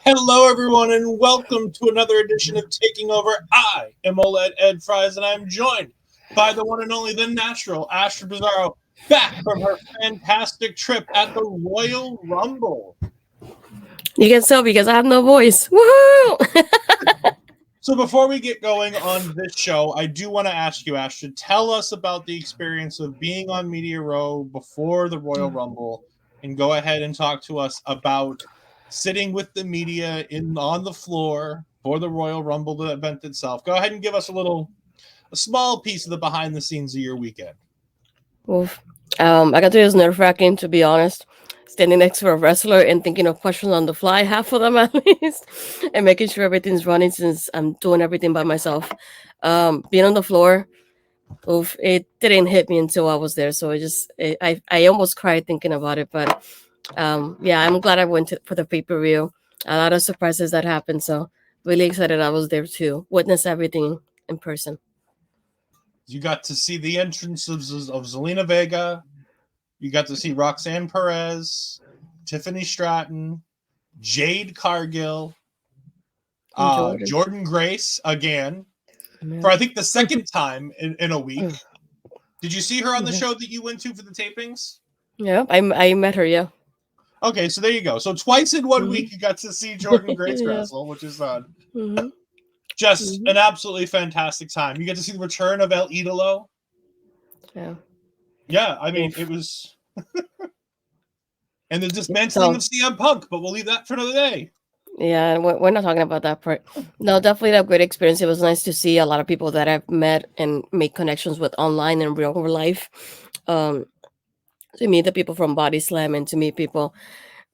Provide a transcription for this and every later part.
Hello, everyone, and welcome to another edition of Taking Over. I am OLED Ed Fries, and I'm joined by the one and only, the natural Astrid Pizarro, back from her fantastic trip at the Royal Rumble. You can tell because I have no voice. Woohoo! So before we get going on this show, I do want to ask you, Astrid, tell us about the experience of being on Media Row before the Royal Rumble, and go ahead and talk to us about sitting with the media on the floor for the Royal Rumble, the event itself. Go ahead and give us a small piece of the behind the scenes of your weekend. Oof. I got to use nerve-wracking, to be honest. Standing next to a wrestler and thinking of questions on the fly, half of them at least, and making sure everything's running since I'm doing everything by myself. Being on the floor, Oof, it didn't hit me until I was there, so I almost cried thinking about it. But yeah, I'm glad I went for the pay-per-view. A lot of surprises that happened, so really excited I was there to witness everything in person. You got to see the entrance of Zelina Vega. You got to see Roxanne Perez, Tiffany Stratton, Jade Cargill, Jordan Grace again, for I think the second time in a week. Did you see her on the show that you went to for the tapings? Yeah, I met her, yeah. Okay, so there you go. So twice in 1 week you got to see Jordan Grace wrestle, which is just an absolutely fantastic time. You get to see the return of El Idolo. Yeah. Yeah, I mean, it was... and the dismantling of CM Punk, but we'll leave that for another day. Yeah, we're not talking about that part. No, definitely a great experience. It was nice to see a lot of people that I've met and make connections with online and real life. To meet the people from Body Slam and to meet people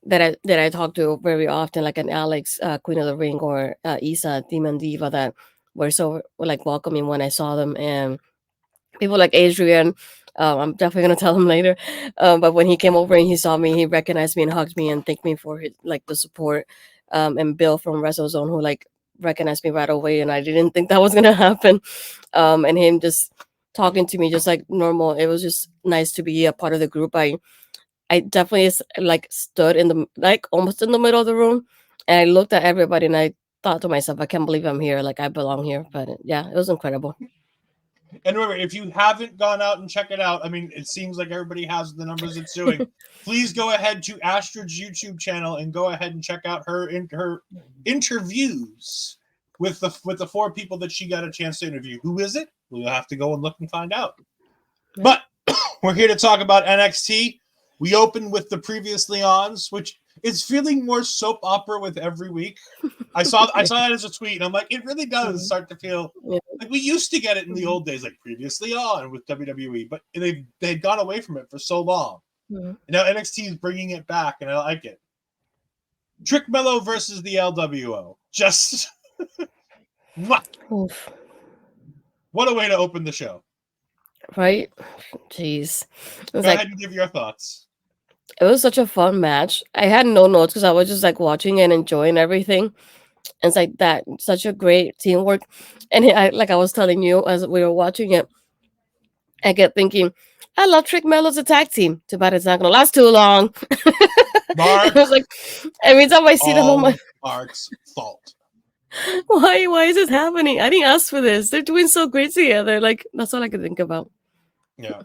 that I talk to very often, like an Alex, Queen of the Ring, or Isa, Demon Diva, that were so like welcoming when I saw them, and people like Adrian. I'm definitely gonna tell him later. But when he came over and he saw me, he recognized me and hugged me and thanked me for his, like, the support. And Bill from WrestleZone, who like recognized me right away, and I didn't think that was gonna happen. And him just talking to me just like normal. It was just nice to be a part of the group. I definitely like stood in the, like, almost in the middle of the room, and I looked at everybody and I thought to myself, I can't believe I'm here. Like, I belong here. But yeah, it was incredible. And remember, if you haven't gone out and check it out, I mean, it seems like everybody has the numbers it's doing. Please go ahead to Astrid's YouTube channel and go ahead and check out her interviews with the four people that she got a chance to interview. Who is it? We'll have to go and look and find out. But we're here to talk about NXT. We opened with the Previously Ons, which is feeling more soap opera with every week. I saw that as a tweet, and I'm like, it really does start to feel like we used to get it in the old days, like Previously On with WWE, but they'd gone away from it for so long. And now NXT is bringing it back, and I like it. Trickmelo versus the LWO. Just what a way to open the show. Right? Jeez. Go ahead and give your thoughts. It was such a fun match. I had no notes because I was just like watching and enjoying everything. And it's like that, such a great teamwork. And like I was telling you as we were watching it, I kept thinking, I love Trickmelo's attack team. Too bad it's not going to last too long. I was like, every time I see them, I'm like, Mark's fault. Why is this happening? I didn't ask for this. They're doing so great together. Like, that's all I could think about. Yeah.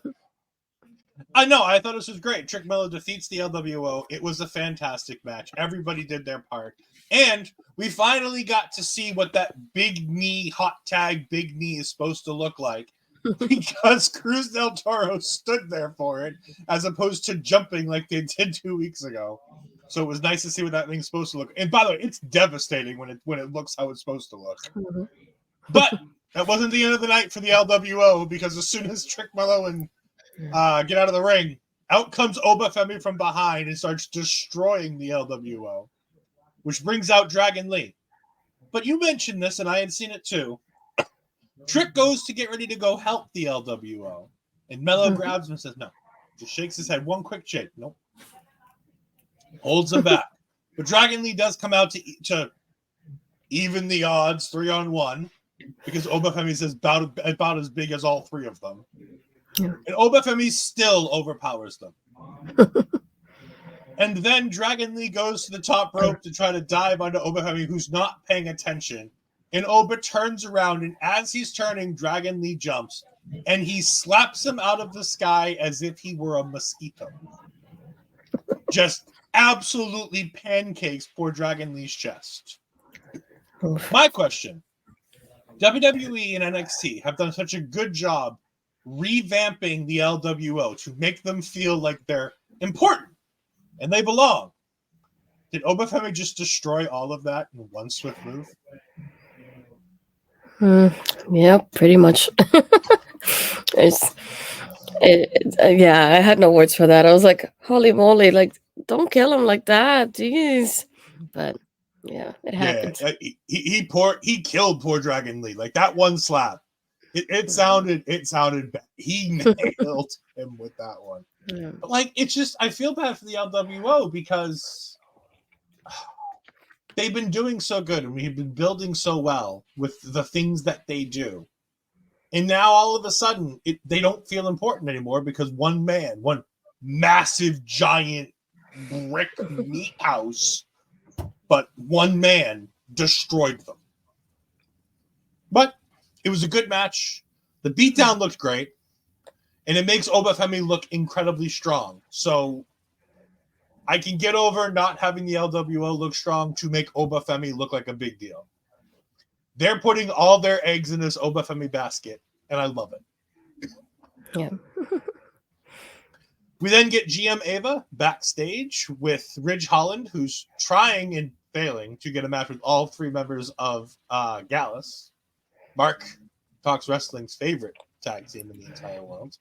I know. I thought this was great. Trickmelo defeats the LWO. It was a fantastic match. Everybody did their part. And we finally got to see what that big knee, hot tag big knee is supposed to look like. Because Cruz del Toro stood there for it, as opposed to jumping like they did 2 weeks ago. So it was nice to see what that thing's supposed to look. And by the way, it's devastating when it looks how it's supposed to look. But that wasn't the end of the night for the LWO, because as soon as Trickmelo and get out of the ring, out comes Obafemi from behind and starts destroying the LWO, which brings out Dragon Lee. But you mentioned this, and I had seen it too. Trick goes to get ready to go help the LWO, and Melo grabs him and says, no. Just shakes his head. One quick shake. Nope. Holds him back. But Dragon Lee does come out to even the odds 3-on-1, because Obafemi is about as big as all three of them. And Obafemi still overpowers them. And then Dragon Lee goes to the top rope to try to dive onto Obafemi, who's not paying attention. And Oba turns around, and as he's turning, Dragon Lee jumps, and he slaps him out of the sky as if he were a mosquito. Just absolutely pancakes poor Dragon Lee's chest. My question: WWE and NXT have done such a good job revamping the LWO to make them feel like they're important and they belong. Did Obafemi just destroy all of that in one swift move? Yeah, pretty much. Yeah, I had no words for that. I was like, holy moly, like, don't kill him like that. Jeez. But yeah, it happened. Yeah, he killed poor Dragon Lee. Like, that one slap. It sounded bad. He nailed him with that one. Yeah. But like, it's just, I feel bad for the LWO because they've been doing so good and we've been building so well with the things that they do. And now all of a sudden, they don't feel important anymore because one massive, giant brick meat house, but one man destroyed them. But it was a good match. The beatdown looked great. And it makes Obafemi look incredibly strong. So I can get over not having the LWO look strong to make Obafemi look like a big deal. They're putting all their eggs in this Obafemi basket, and I love it. Yeah. We then get GM Ava backstage with Ridge Holland, who's trying and failing to get a match with all three members of Gallus. Mark Talks Wrestling's favorite tag team in the entire world.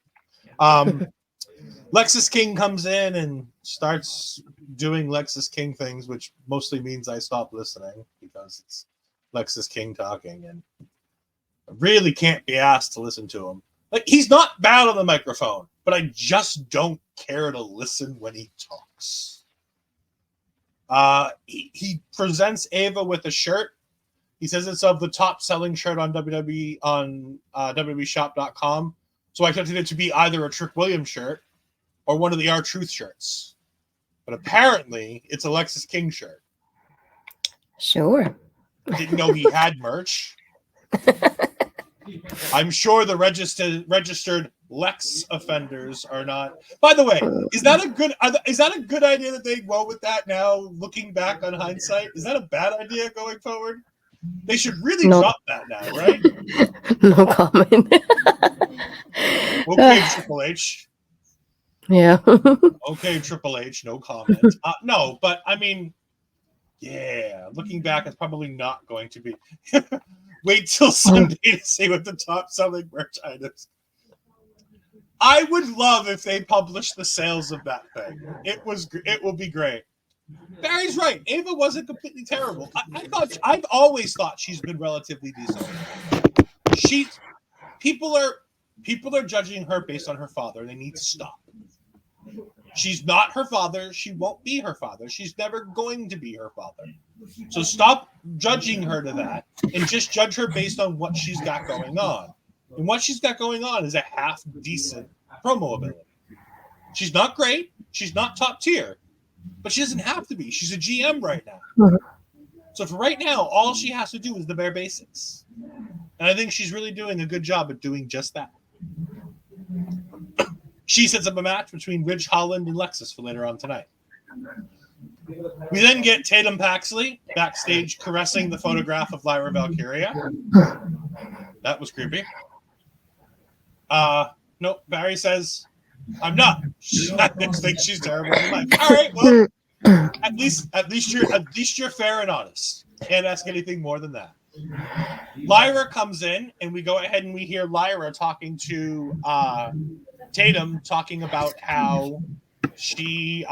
Lexis King comes in and starts doing Lexis King things, which mostly means I stop listening because it's Lexis King talking, and I really can't be asked to listen to him. Like, he's not bad on the microphone, but I just don't care to listen when he talks. He presents Ava with a shirt. He says it's of the top selling shirt on WWE on WWEshop.com. So I expected it to be either a Trick Williams shirt or one of the R-Truth shirts. But apparently, it's a Lexis King shirt. Sure. Didn't know he had merch. I'm sure the registered Lex offenders are not. By the way, is that a good idea that they go with that now? Looking back on hindsight, is that a bad idea going forward? They should really drop that now, right? No comment. Okay, Triple H. Yeah. Okay, Triple H. No comment. No, but I mean, yeah. Looking back, it's probably not going to be. Wait till Sunday to see what the top selling merch items. I would love if they published the sales of that thing. It will be great. Barry's right. Ava wasn't completely terrible. I've always thought she's been relatively decent. People are judging her based on her father. They need to stop. She's not her father. She won't be her father. She's never going to be her father. So stop judging her to that and just judge her based on what she's got going on. And what she's got going on is a half decent promo ability. She's not great. She's not top tier. But she doesn't have to be. She's a GM right now. Mm-hmm. So for right now, all she has to do is the bare basics. And I think she's really doing a good job at doing just that. She sets up a match between Ridge Holland and Lexis for later on tonight. We then get Tatum Paxley backstage caressing the photograph of Lyra Valkyria. That was creepy. Nope, Barry says, I'm not. I think she's terrible. I'm like, all right, well, at least you're fair and honest. Can't ask anything more than that. Lyra comes in, and we go ahead and we hear Lyra talking to Tatum, talking about how she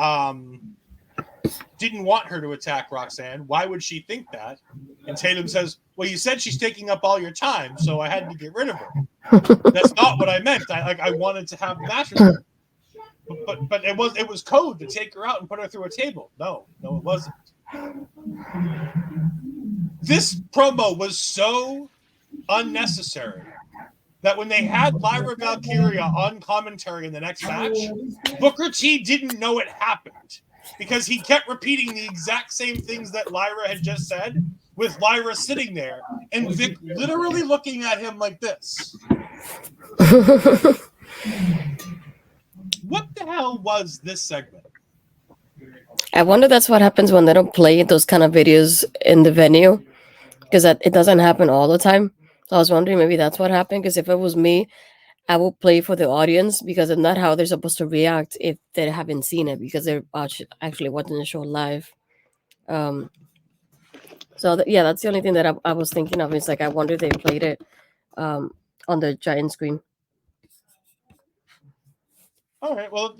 didn't want her to attack Roxanne. Why would she think that? And Tatum says, well, you said she's taking up all your time, so I had to get rid of her. That's not what I meant. I wanted to have a match with her. But it was code to take her out and put her through a table. No, it wasn't. This promo was so unnecessary that when they had Lyra Valkyria on commentary in the next match, Booker T didn't know it happened because he kept repeating the exact same things that Lyra had just said, with Lyra sitting there and Vic literally looking at him like this. What the hell was this segment? I wonder that's what happens when they don't play those kind of videos in the venue, because it doesn't happen all the time. So I was wondering maybe that's what happened, because if it was me, I would play for the audience, because it's not how they're supposed to react if they haven't seen it, because they're actually watching the show live. So that's the only thing that I was thinking of. It's like, I wonder if they played it on the giant screen. All right, well,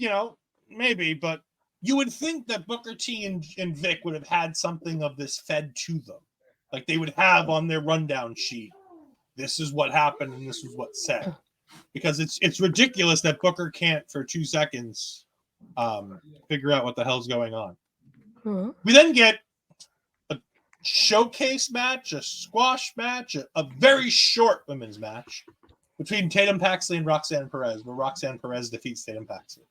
maybe, but you would think that Booker T and Vic would have had something of this fed to them. Like they would have on their rundown sheet. this is what happened and this was what's said. Because it's ridiculous that Booker can't for 2 seconds figure out what the hell's going on. Mm-hmm. We then get a showcase match, a squash match, a very short women's match between Tatum Paxley and Roxanne Perez, where Roxanne Perez defeats Tatum Paxley.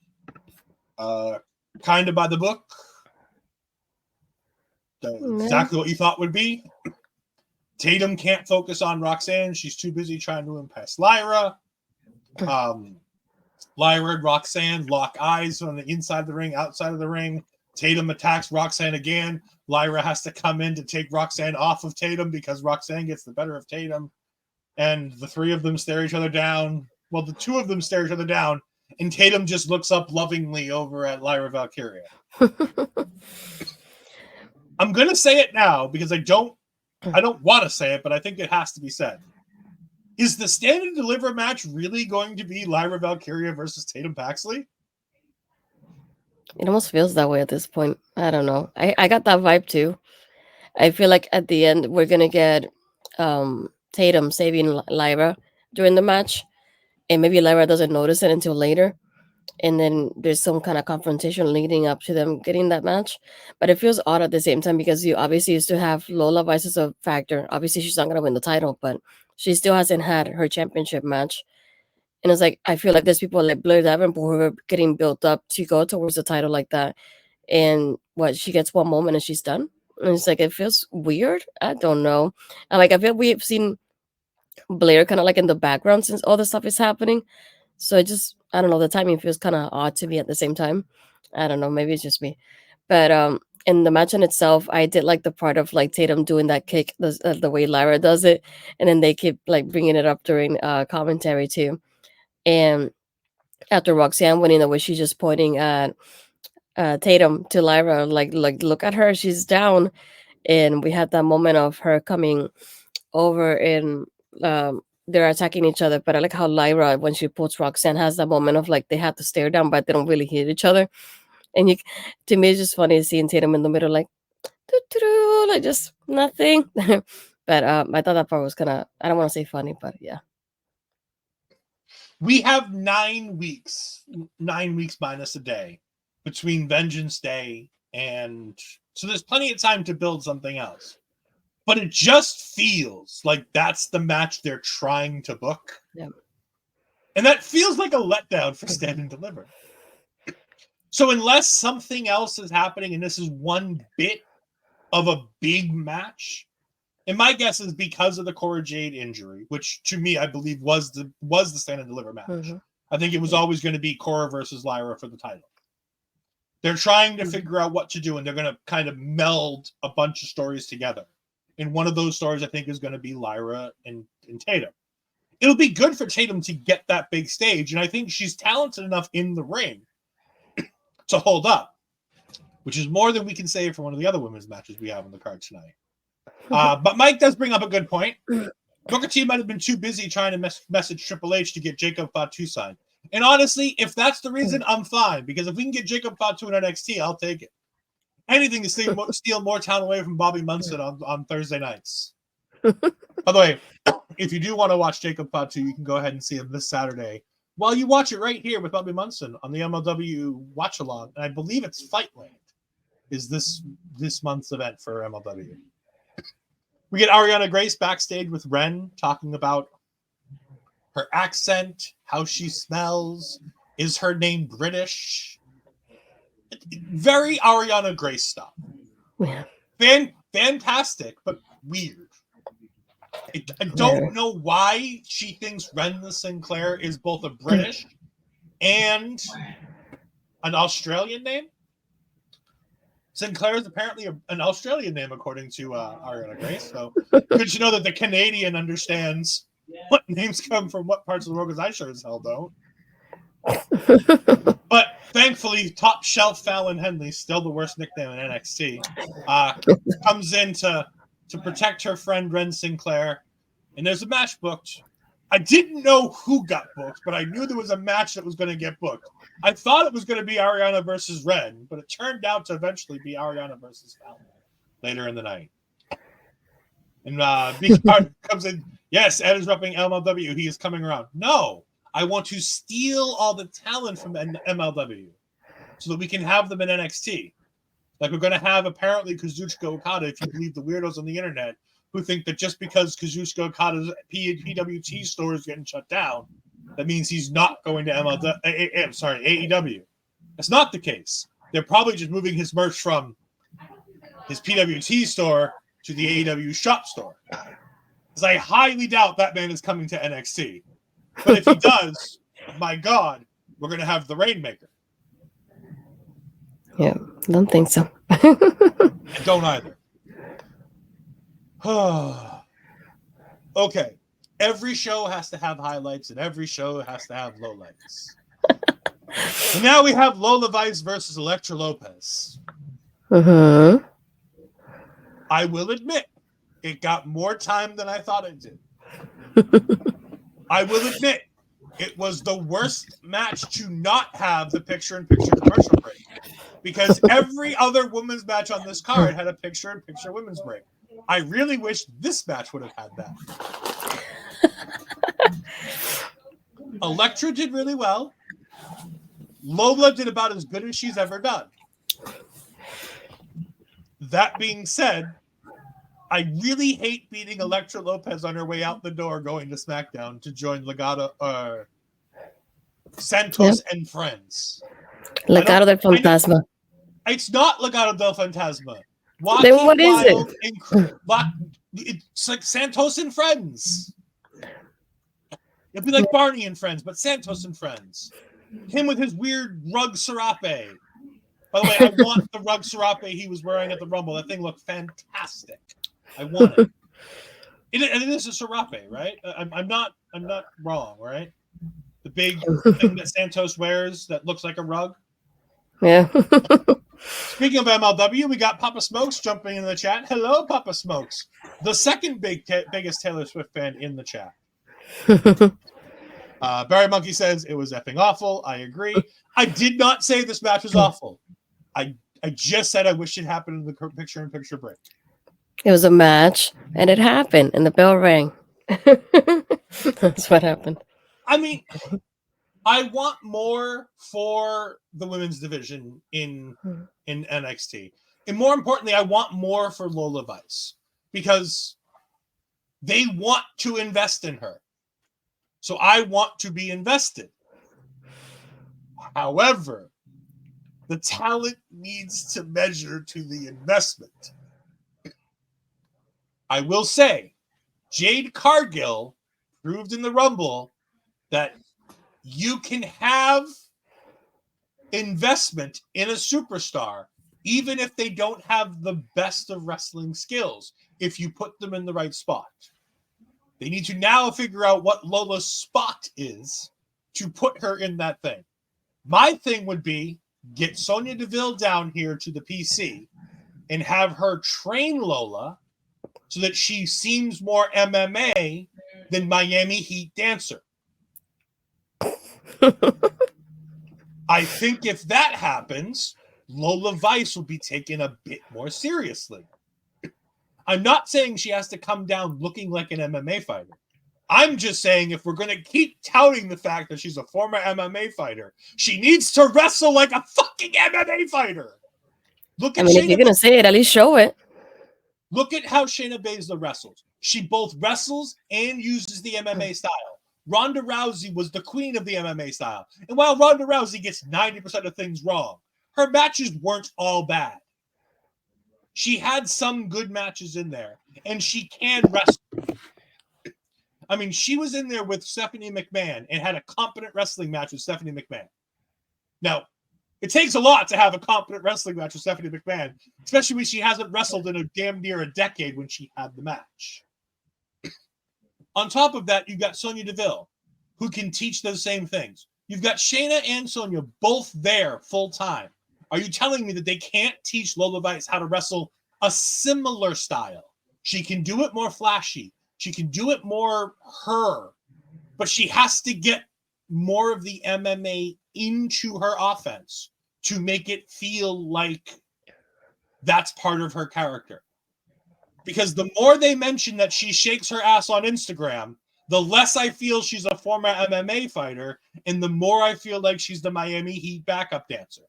Kind of by the book. Exactly what you thought would be. Tatum can't focus on Roxanne. She's too busy trying to impress Lyra. Lyra and Roxanne lock eyes on the inside of the ring, outside of the ring. Tatum attacks Roxanne again. Lyra has to come in to take Roxanne off of Tatum because Roxanne gets the better of Tatum. And the three of them stare each other down. Well, the two of them stare each other down. And Tatum just looks up lovingly over at Lyra Valkyria. I'm going to say it now because I don't want to say it, but I think it has to be said. Is the Stand and Deliver match really going to be Lyra Valkyria versus Tatum Paxley? It almost feels that way at this point. I don't know. I got that vibe too. I feel like at the end we're going to get Tatum saving Lyra during the match. And maybe Lyra doesn't notice it until later. And then there's some kind of confrontation leading up to them getting that match. But it feels odd at the same time because you obviously used to have Lola versus a Factor. Obviously, she's not going to win the title, but she still hasn't had her championship match. And it's like, I feel like there's people like Blair Davenport who are getting built up to go towards the title like that. And she gets one moment and she's done. And it's like, it feels weird. I don't know. And like, I feel we've seen Blair kind of like in the background since all this stuff is happening. So I don't know, the timing feels kind of odd to me at the same time. I don't know, maybe it's just me. But in the match in itself, I did like the part of like Tatum doing that kick, the way Lyra does it. And then they keep like bringing it up during commentary too. And after Roxanne winning, the way she's just pointing at Tatum to Lyra, like look at her, she's down. And we had that moment of her coming over and they're attacking each other. But I like how Lyra, when she puts Roxanne, has that moment of like they have to stare down, but they don't really hit each other. And to me, it's just funny seeing Tatum in the middle, like, like just nothing. But I thought that part was kind of, I don't want to say funny, but yeah. We have 9 weeks minus a day between Vengeance Day and so there's plenty of time to build something else. But it just feels like that's the match they're trying to book. Yeah. And that feels like a letdown for Stand and Deliver. So unless something else is happening and this is one bit of a big match, and my guess is because of the Cora Jade injury, which to me I believe was the Stand and Deliver match. Mm-hmm. I think it was always going to be Cora versus Lyra for the title. They're trying to figure out what to do, and they're going to kind of meld a bunch of stories together. And one of those stories, I think, is going to be Lyra and Tatum. It'll be good for Tatum to get that big stage, and I think she's talented enough in the ring to hold up, which is more than we can say for one of the other women's matches we have on the card tonight. But Mike does bring up a good point. Booker T might have been too busy trying to message Triple H to get Jacob Fatu signed. And honestly, if that's the reason, I'm fine, because if we can get Jacob Fatu in NXT, I'll take it. Anything to steal more time away from Bobby Munson on Thursday nights. By the way, if you do want to watch Jacob Fatu, you can go ahead and see him this Saturday. While you watch it right here with Bobby Munson on the MLW Watch Along, and I believe it's Fightland, is this month's event for MLW. We get Ariana Grace backstage with Wren talking about her accent, how she smells, is her name British? Very Ariana Grace stuff. Yeah. Fantastic, but weird. I don't know why she thinks Wren the Sinclair is both a British and an Australian name. Sinclair is apparently an Australian name, according to Ariana Grace. So good to know that the Canadian understands what names come from what parts of the world, because I sure as hell don't. But thankfully, top shelf Fallon Henley, still the worst nickname in NXT, comes in to protect her friend Wren Sinclair. And there's a match booked. I didn't know who got booked, but I knew there was a match that was going to get booked. I thought it was going to be Ariana versus Wren, but it turned out to eventually be Ariana versus Fallon later in the night. And Big Card comes in. Yes, Ed is repping MLW. He is coming around. No, I want to steal all the talent from MLW so that we can have them in NXT. Like we're going to have apparently Kazuchika Okada, if you believe the weirdos on the internet, who think that just because Kazuchika Okada's PWT store is getting shut down, that means he's not going to AEW. That's not the case. They're probably just moving his merch from his PWT store to the AEW shop store. Because I highly doubt that man is coming to NXT. But if he does, my God, we're going to have the Rainmaker. Yeah, don't think so. I don't either. Okay. Every show has to have highlights, and every show has to have lowlights. And now we have Lola Vice versus Elektra Lopez. Uh-huh. I will admit, it got more time than I thought it did. I will admit, it was the worst match to not have the picture-in-picture commercial break. Because every other women's match on this card had a picture-in-picture women's break. I really wish this match would have had that. Elektra did really well. Lola did about as good as she's ever done. That being said, I really hate beating Elektra Lopez on her way out the door going to SmackDown to join Legado Santos and Friends. Legado del Fantasma. It's not Legado del Fantasma. Then what is Wilde it's like Santos and Friends. It'd be like Barney and Friends, but Santos and Friends. Him with his weird rug serape. By the way, I want the rug serape he was wearing at the Rumble. That thing looked fantastic. I want it. And it is a serape, right? I'm not wrong, right? The big thing that Santos wears that looks like a rug. Yeah. Speaking of MLW, we got Papa Smokes jumping in the chat. Hello, Papa Smokes. The second biggest Taylor Swift fan in the chat. Barry Monkey says it was effing awful. I agree. I did not say this match was awful. I just said I wish it happened in the picture-in-picture break. It was a match, and it happened, and the bell rang. That's what happened. I mean, I want more for the women's division in NXT. And more importantly, I want more for Lola Vice because they want to invest in her. So I want to be invested. However, the talent needs to measure to the investment. I will say, Jade Cargill proved in the Rumble that you can have investment in a superstar even if they don't have the best of wrestling skills, if you put them in the right spot. They need to now figure out what Lola's spot is to put her in that thing. My thing would be get Sonya Deville down here to the PC and have her train Lola so that she seems more MMA than Miami Heat dancer. I think if that happens, Lola Vice will be taken a bit more seriously. I'm not saying she has to come down looking like an MMA fighter. I'm just saying if we're going to keep touting the fact that she's a former MMA fighter, she needs to wrestle like a fucking MMA fighter. Look at if you're going to say it, at least show it. Look at how Shayna Baszler wrestles. She both wrestles and uses the MMA style. Ronda Rousey was the queen of the MMA style. And while Ronda Rousey gets 90% of things wrong, her matches weren't all bad. She had some good matches in there, and she can wrestle. I mean, she was in there with Stephanie McMahon and had a competent wrestling match with Stephanie McMahon. Now, it takes a lot to have a competent wrestling match with Stephanie McMahon, especially when she hasn't wrestled in a damn near a decade when she had the match. On top of that, you've got Sonya Deville, who can teach those same things. You've got Shayna and Sonya both there full time. Are you telling me that they can't teach Lola Vice how to wrestle a similar style? She can do it more flashy. She can do it more her. But she has to get more of the MMA into her offense to make it feel like that's part of her character. Because the more they mention that she shakes her ass on Instagram, the less I feel she's a former MMA fighter, and the more I feel like she's the Miami Heat backup dancer.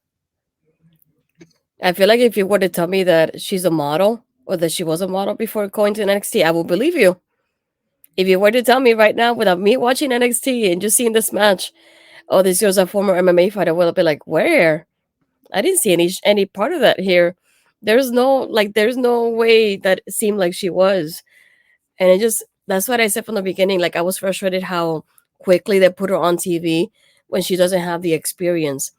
I feel like if you were to tell me that she's a model or that she was a model before going to NXT, I will believe you. If you were to tell me right now without me watching NXT and just seeing this match, oh, this girl's a former MMA fighter, well, I'll be like, where? I didn't see any part of that here. There's no way that it seemed like she was. And it just, that's what I said from the beginning. Like, I was frustrated how quickly they put her on TV when she doesn't have the experience.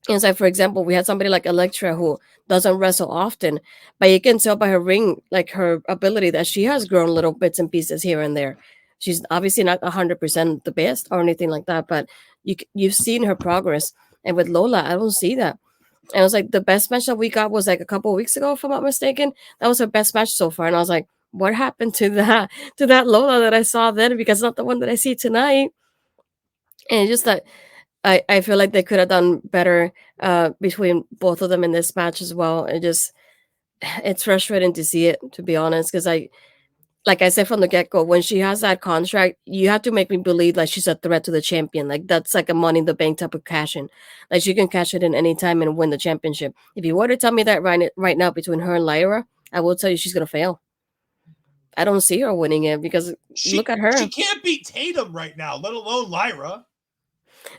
And so, for example, we had somebody like Elektra who doesn't wrestle often, but you can tell by her ring, like her ability, that she has grown little bits and pieces here and there. She's obviously not 100% the best or anything like that, but you've seen her progress. And with Lola, I don't see that. And it was like the best match that we got was like a couple of weeks ago, if I'm not mistaken. That was her best match so far. And I was like, what happened to that Lola that I saw then? Because it's not the one that I see tonight. And it's just that I feel like they could have done better between both of them in this match as well. It's frustrating to see it, to be honest, because like I said from the get go, when she has that contract, you have to make me believe like she's a threat to the champion. Like that's like a Money in the Bank type of cash in. Like she can cash it in any time and win the championship. If you were to tell me that right now between her and Lyra, I will tell you she's gonna fail. I don't see her winning it because look at her. She can't beat Tatum right now, let alone Lyra.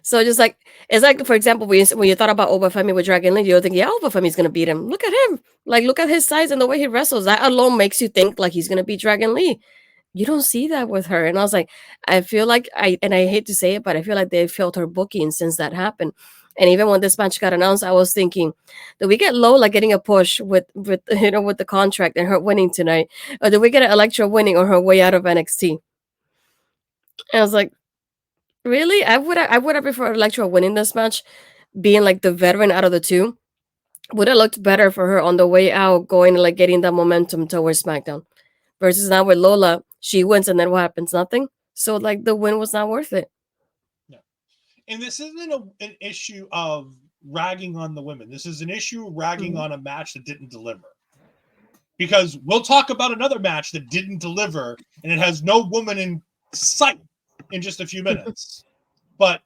So just like it's like, for example, when you thought about Obafemi with Dragon Lee, you think, yeah, Obafemi's gonna beat him. Look at him. Like look at his size and the way he wrestles. That alone makes you think like he's gonna beat Dragon Lee. You don't see that with her. And I was like, I feel like I hate to say it, but I feel like they felt her booking since that happened. And even when this match got announced, I was thinking, do we get Lola getting a push with with the contract and her winning tonight? Or do we get Elektra winning on her way out of NXT? And I was like, really? I would have preferred Elektra winning this match, being like the veteran out of the two. Would have looked better for her on the way out, going and like getting that momentum towards SmackDown. Versus now with Lola, she wins and then what happens? Nothing. So like the win was not worth it. No. And this isn't an issue of ragging on the women. This is an issue of ragging on a match that didn't deliver. Because we'll talk about another match that didn't deliver and it has no woman in sight in just a few minutes. But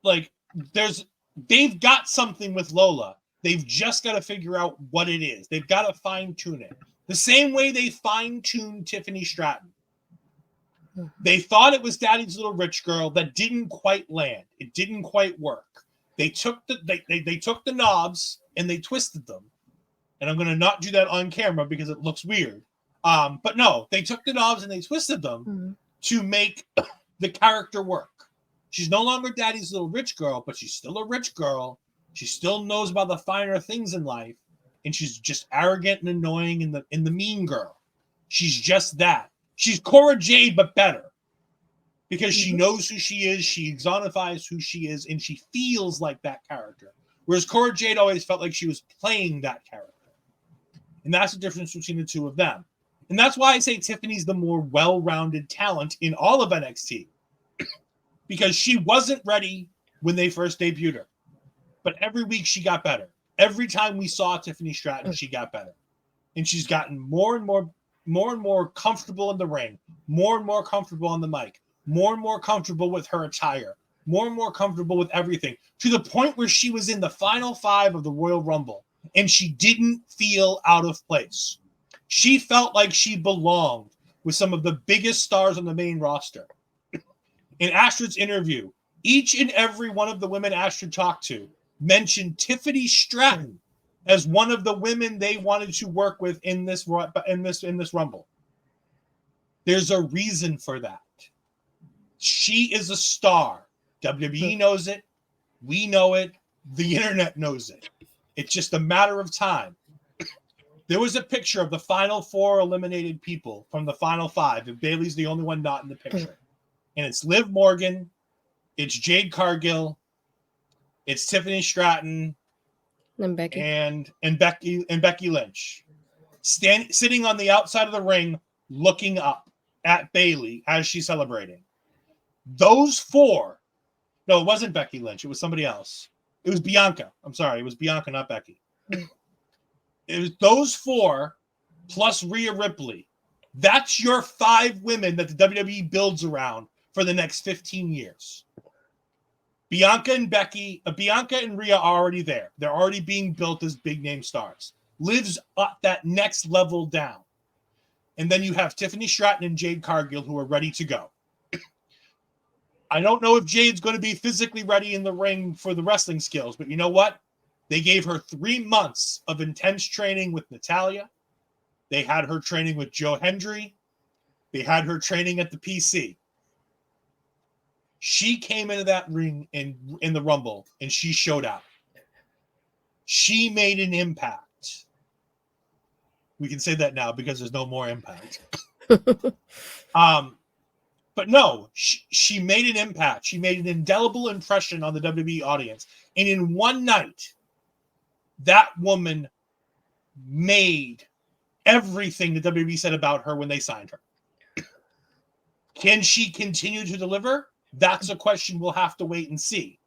like they've got something with Lola. They've just got to figure out what it is. They've got to fine tune it. The same way they fine-tuned Tiffany Stratton. They thought it was Daddy's Little Rich Girl. That didn't quite land. It didn't quite work. They took the knobs and they twisted them. And I'm going to not do that on camera because it looks weird. But no, they took the knobs and they twisted them to make the character work. She's no longer Daddy's Little Rich Girl, but she's still a rich girl. She still knows about the finer things in life. And she's just arrogant and annoying in the mean girl. She's just that. She's Cora Jade, but better. Because she knows who she is, she exonifies who she is, and she feels like that character. Whereas Cora Jade always felt like she was playing that character. And that's the difference between the two of them. And that's why I say Tiffany's the more well-rounded talent in all of NXT. Because she wasn't ready when they first debuted her. But every week she got better. Every time we saw Tiffany Stratton, she got better. And she's gotten more and more comfortable in the ring, more and more comfortable on the mic, more and more comfortable with her attire, more and more comfortable with everything, to the point where she was in the final 5 of the Royal Rumble, and she didn't feel out of place. She felt like she belonged with some of the biggest stars on the main roster. In Astrid's interview, each and every one of the women Astrid talked to mentioned Tiffany Stratton as one of the women they wanted to work with in this Rumble. There's a reason for that. She is a star. WWE knows it. We know it. The internet knows it. It's just a matter of time. There was a picture of the final 4 eliminated people from the final 5, and Bayley's the only one not in the picture. And it's Liv Morgan, it's Jade Cargill, it's Tiffany Stratton, and Becky and Becky Lynch, sitting on the outside of the ring, looking up at Bayley as she's celebrating. Those 4, no, it wasn't Becky Lynch. It was somebody else. It was Bianca. I'm sorry, it was Bianca, not Becky. It was those 4 plus Rhea Ripley. That's your 5 women that the WWE builds around for the next 15 years. Bianca and Rhea are already there. They're already being built as big name stars. Liv's at that next level down. And then you have Tiffany Stratton and Jade Cargill who are ready to go. I don't know if Jade's going to be physically ready in the ring for the wrestling skills, but you know what? They gave her 3 months of intense training with Natalya. They had her training with Joe Hendry. They had her training at the PC. She came into that ring in the Rumble, and she showed out. She made an impact. We can say that now because there's no more impact. But no, she made an impact. She made an indelible impression on the WWE audience. And in one night, that woman made everything the WWE said about her when they signed her. Can she continue to deliver? That's a question we'll have to wait and see.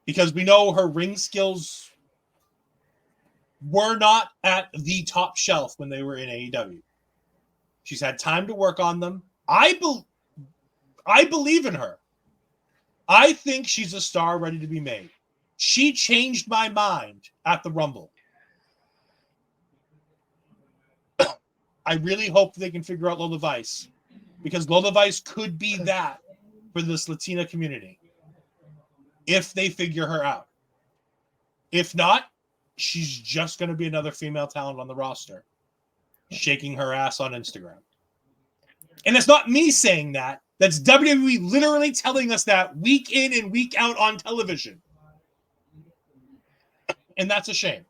Because we know her ring skills were not at the top shelf when they were in AEW. She's had time to work on them. I believe in her. I think she's a star ready to be made. She changed my mind at the Rumble. I really hope they can figure out Lola Vice, because Lola Vice could be that for this Latina community if they figure her out. If not, she's just going to be another female talent on the roster, shaking her ass on Instagram. And it's not me saying that. That's WWE literally telling us that week in and week out on television. And that's a shame.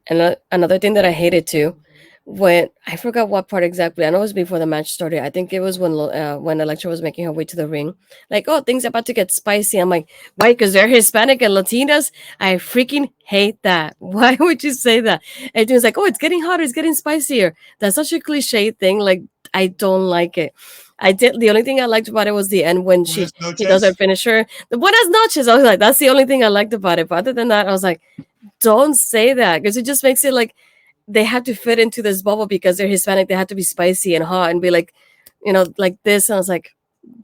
And another thing that I hated too, when I forgot what part exactly. I know it was before the match started. I think it was when Elektra was making her way to the ring. Like, oh, things are about to get spicy. I'm like, why? Because they're Hispanic and Latinas. I freaking hate that. Why would you say that? And it was like, oh, it's getting hotter. It's getting spicier. That's such a cliche thing. Like, I don't like it. The only thing I liked about it was the end when she does her finisher. The Buenas noches. I was like, that's the only thing I liked about it. But other than that, I was like, don't say that, because it just makes it like they have to fit into this bubble because they're Hispanic. They have to be spicy and hot and be like, like this. And I was like,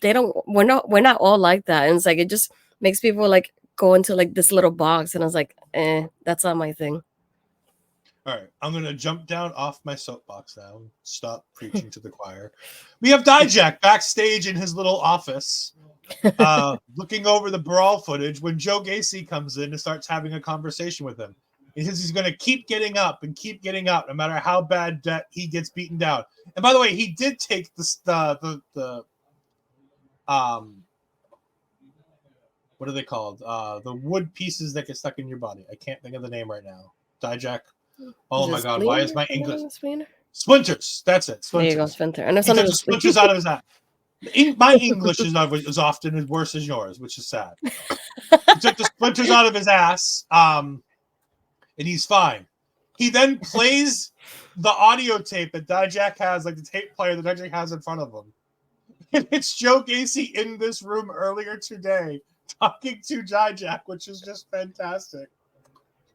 we're not all like that. And it's like, it just makes people like go into like this little box. And I was like, that's not my thing. All right, I'm going to jump down off my soapbox now and stop preaching to the choir. We have Dijak backstage in his little office, looking over the brawl footage when Joe Gacy comes in and starts having a conversation with him. He says he's going to keep getting up and keep getting up no matter how bad that he gets beaten down. And by the way, he did take the what are they called? The wood pieces that get stuck in your body. I can't think of the name right now. Dijak. Oh my God! Why is my English splinters? That's it. Splinters. There you go, Splinter. And he took the splinters out of his ass. My English is often as worse as yours, which is sad. He took the splinters out of his ass, and he's fine. He then plays the audio tape that Dijak has, like the tape player that Dijak has in front of him. And it's Joe Gacy in this room earlier today talking to Dijak, which is just fantastic.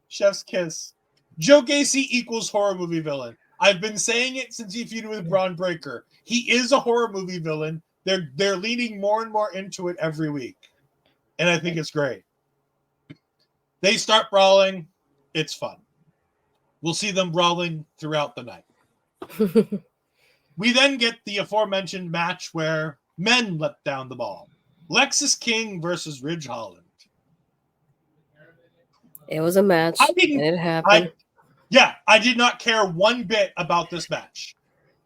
Chef's kiss. Joe Gacy equals horror movie villain. I've been saying it since he feuded with Braun Breaker. He is a horror movie villain. They're leaning more and more into it every week. And I think it's great. They start brawling. It's fun. We'll see them brawling throughout the night. We then get the aforementioned match where men let down the ball. Lexis King versus Ridge Holland. It was a match, and it happened. I did not care one bit about this match.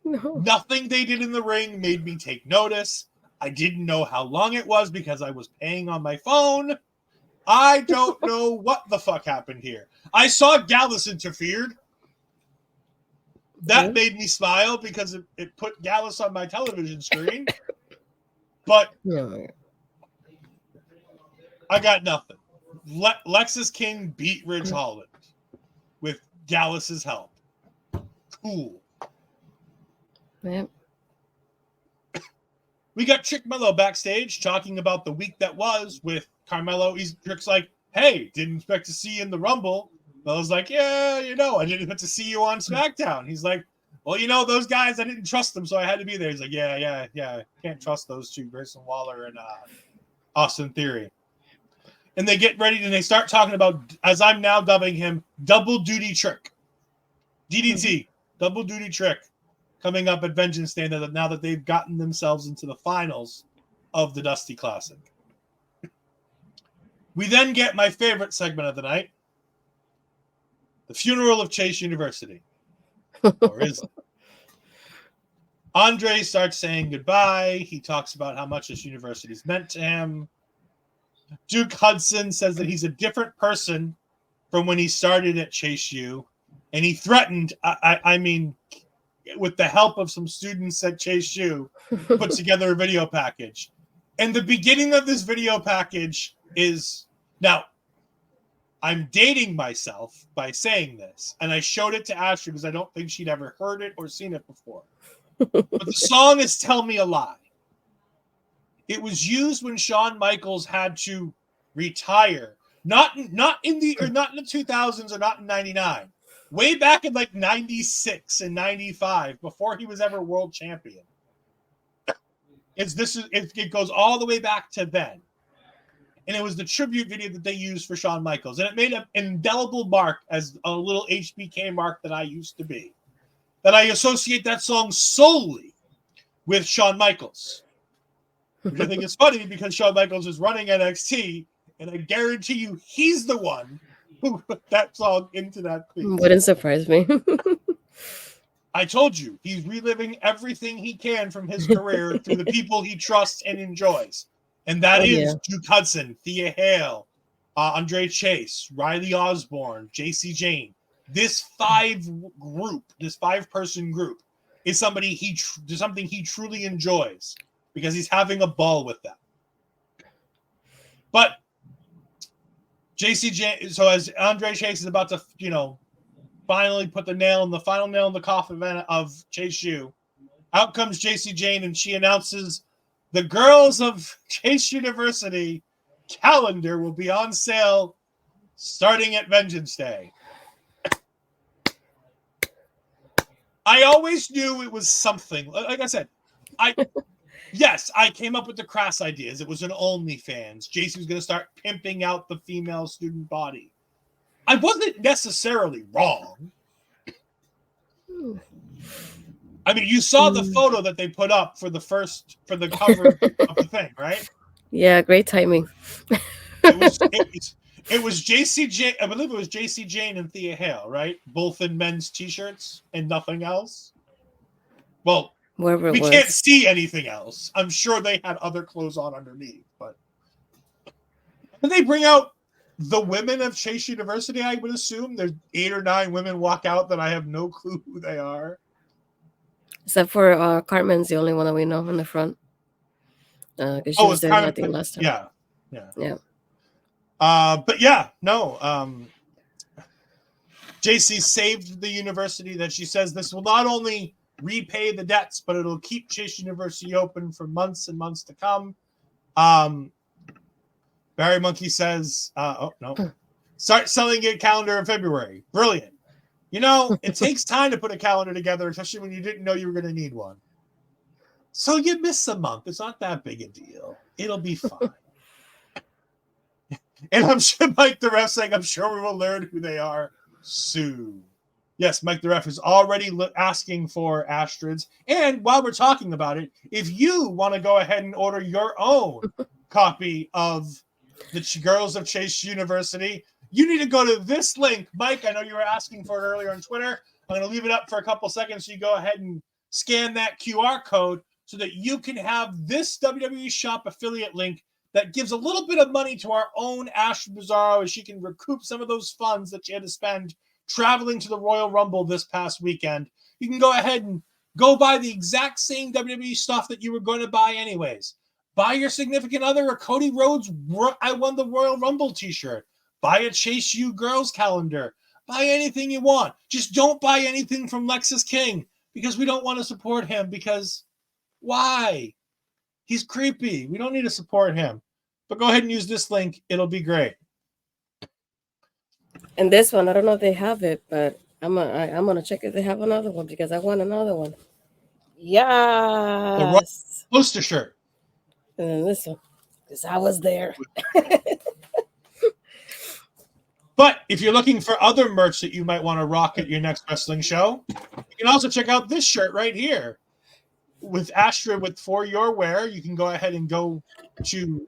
No. Nothing they did in the ring made me take notice. I didn't know how long it was because I was paying on my phone. I don't know what the fuck happened here. I saw Gallus interfered. That made me smile because it put Gallus on my television screen. But I got nothing. Lexis King beat Ridge Holland with Gallus's help. Cool. Yep. We got Trickmelo backstage talking about the week that was with Carmelo. Trick's like, hey, didn't expect to see you in the Rumble. Melo's like, yeah, I didn't get to see you on SmackDown. He's like, well, those guys, I didn't trust them, so I had to be there. He's like, yeah. Can't trust those two, Grayson Waller and Austin Theory. And they get ready and they start talking about, as I'm now dubbing him, Double Duty Trick. DDT, Double Duty Trick, coming up at Vengeance Day now that they've gotten themselves into the finals of the Dusty Classic. We then get my favorite segment of the night, the funeral of Chase University. Or is it? Andre starts saying goodbye. He talks about how much this university's meant to him. Duke Hudson says that he's a different person from when he started at Chase U. And he threatened, I mean, with the help of some students at Chase U, put together a video package. And the beginning of this video package is, now, I'm dating myself by saying this, and I showed it to Ashley because I don't think she'd ever heard it or seen it before. But the song is Tell Me a Lie. It was used when Shawn Michaels had to retire. Not in the 2000s or not in 99. Way back in like 96 and 95, before he was ever world champion. It goes all the way back to then. And it was the tribute video that they used for Shawn Michaels. And it made an indelible mark as a little HBK mark that I used to be. That I associate that song solely with Shawn Michaels. Which I think is funny because Shawn Michaels is running NXT, and I guarantee you he's the one who put that song into that theme. Wouldn't surprise me. I told you, he's reliving everything he can from his career through the people he trusts and enjoys. And that is Duke Hudson, Thea Hale, Andre Chase, Riley Osborne, JC Jane. This five-person group is something he truly enjoys because he's having a ball with them. But JC Jane, so as Andre Chase is about to, finally put the final nail in the coffin of Chase U, out comes JC Jane and she announces the girls of Chase University calendar will be on sale starting at Vengeance Day. I always knew it was something. Like I said, I came up with the crass ideas. It was an OnlyFans. JC was going to start pimping out the female student body. I wasn't necessarily wrong. I mean, you saw the photo that they put up for the cover of the thing, right? Yeah, great timing. It was JC Jane. I believe it was JC Jane and Thea Hale, right? Both in men's t-shirts and nothing else. Well, we can't see anything else. I'm sure they had other clothes on underneath, but and they bring out the women of Chase University. I would assume there's 8 or 9 women walk out that I have no clue who they are. Except for Carmen's the only one that we know in the front. Because she was there, I think, last time. Yeah. But yeah, no. JC saved the university. That she says this will not only repay the debts, but it'll keep Chase University open for months and months to come. Barry Monkey says, start selling a calendar in February. Brilliant. It takes time to put a calendar together, especially when you didn't know you were going to need one. So you miss a month. It's not that big a deal. It'll be fine. And I'm sure Mike the Ref saying, I'm sure we will learn who they are soon. Yes, Mike the Ref is already asking for Astrids. And while we're talking about it, if you want to go ahead and order your own copy of the Girls of Chase University, you need to go to this link. Mike, I know you were asking for it earlier on Twitter. I'm going to leave it up for a couple seconds so you go ahead and scan that QR code so that you can have this WWE Shop affiliate link that gives a little bit of money to our own Astrid Pizarro as she can recoup some of those funds that she had to spend traveling to the Royal Rumble this past weekend. You can go ahead and go buy the exact same WWE stuff that you were going to buy anyways. Buy your significant other a Cody Rhodes I won the Royal Rumble t-shirt. Buy a Chase U Girls calendar. Buy anything you want. Just don't buy anything from Lexis King because we don't want to support him because why? He's creepy. We don't need to support him. But go ahead and use this link. It'll be great. And this one, I don't know if they have it, but I'm gonna check if they have another one because I want another one. The Royal Yes. poster shirt. And then this one, because I was there. But if you're looking for other merch that you might want to rock at your next wrestling show, you can also check out this shirt right here with Astrid with For Your Wear. You can go ahead and go to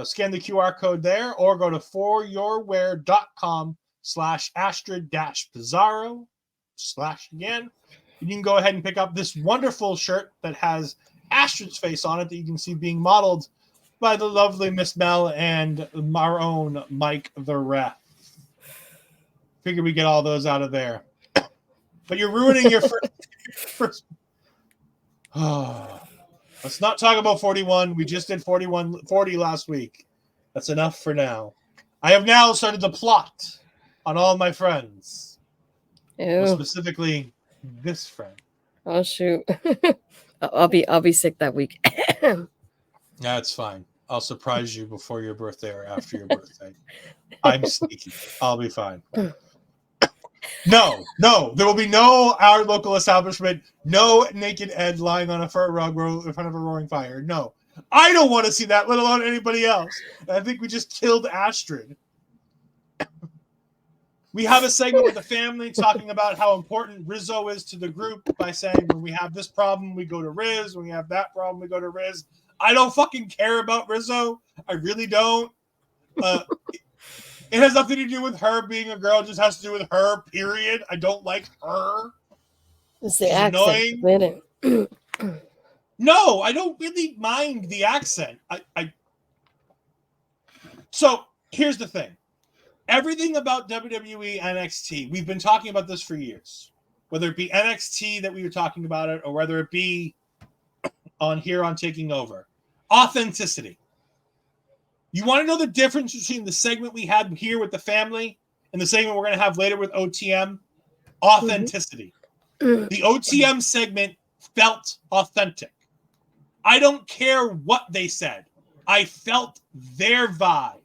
scan the QR code there or go to foryourwear.com/astrid-pizarro/ again. You can go ahead and pick up this wonderful shirt that has Astrid's face on it that you can see being modeled by the lovely Miss Mel and our own Mike the Ref. Figure we get all those out of there. But you're ruining your first. Oh, let's not talk about 41. We just did 40 last week. That's enough for now. I have now started to plot on all my friends. Specifically this friend. Oh shoot. I'll be sick that week. That's fine. I'll surprise you before your birthday or after your birthday. I'm sneaky. I'll be fine. No, there will be no our local establishment, no naked Ed lying on a fur rug in front of a roaring fire. No, I don't want to see that, let alone anybody else. And I think we just killed Astrid. We have a segment with the family talking about how important Rizzo is to the group by saying when we have this problem, we go to Riz. When we have that problem, we go to Riz. I don't fucking care about Rizzo. I really don't. It has nothing to do with her being a girl. It just has to do with her, period. I don't like her. It's the accent. Annoying. No, I don't really mind the accent. So, here's the thing. Everything about WWE NXT, we've been talking about this for years. Whether it be NXT that we were talking about it, or whether it be on Taking Over. Authenticity. You want to know the difference between the segment we had here with the family and the segment we're going to have later with OTM? Authenticity. Mm-hmm. The OTM segment felt authentic. I don't care what they said. I felt their vibe.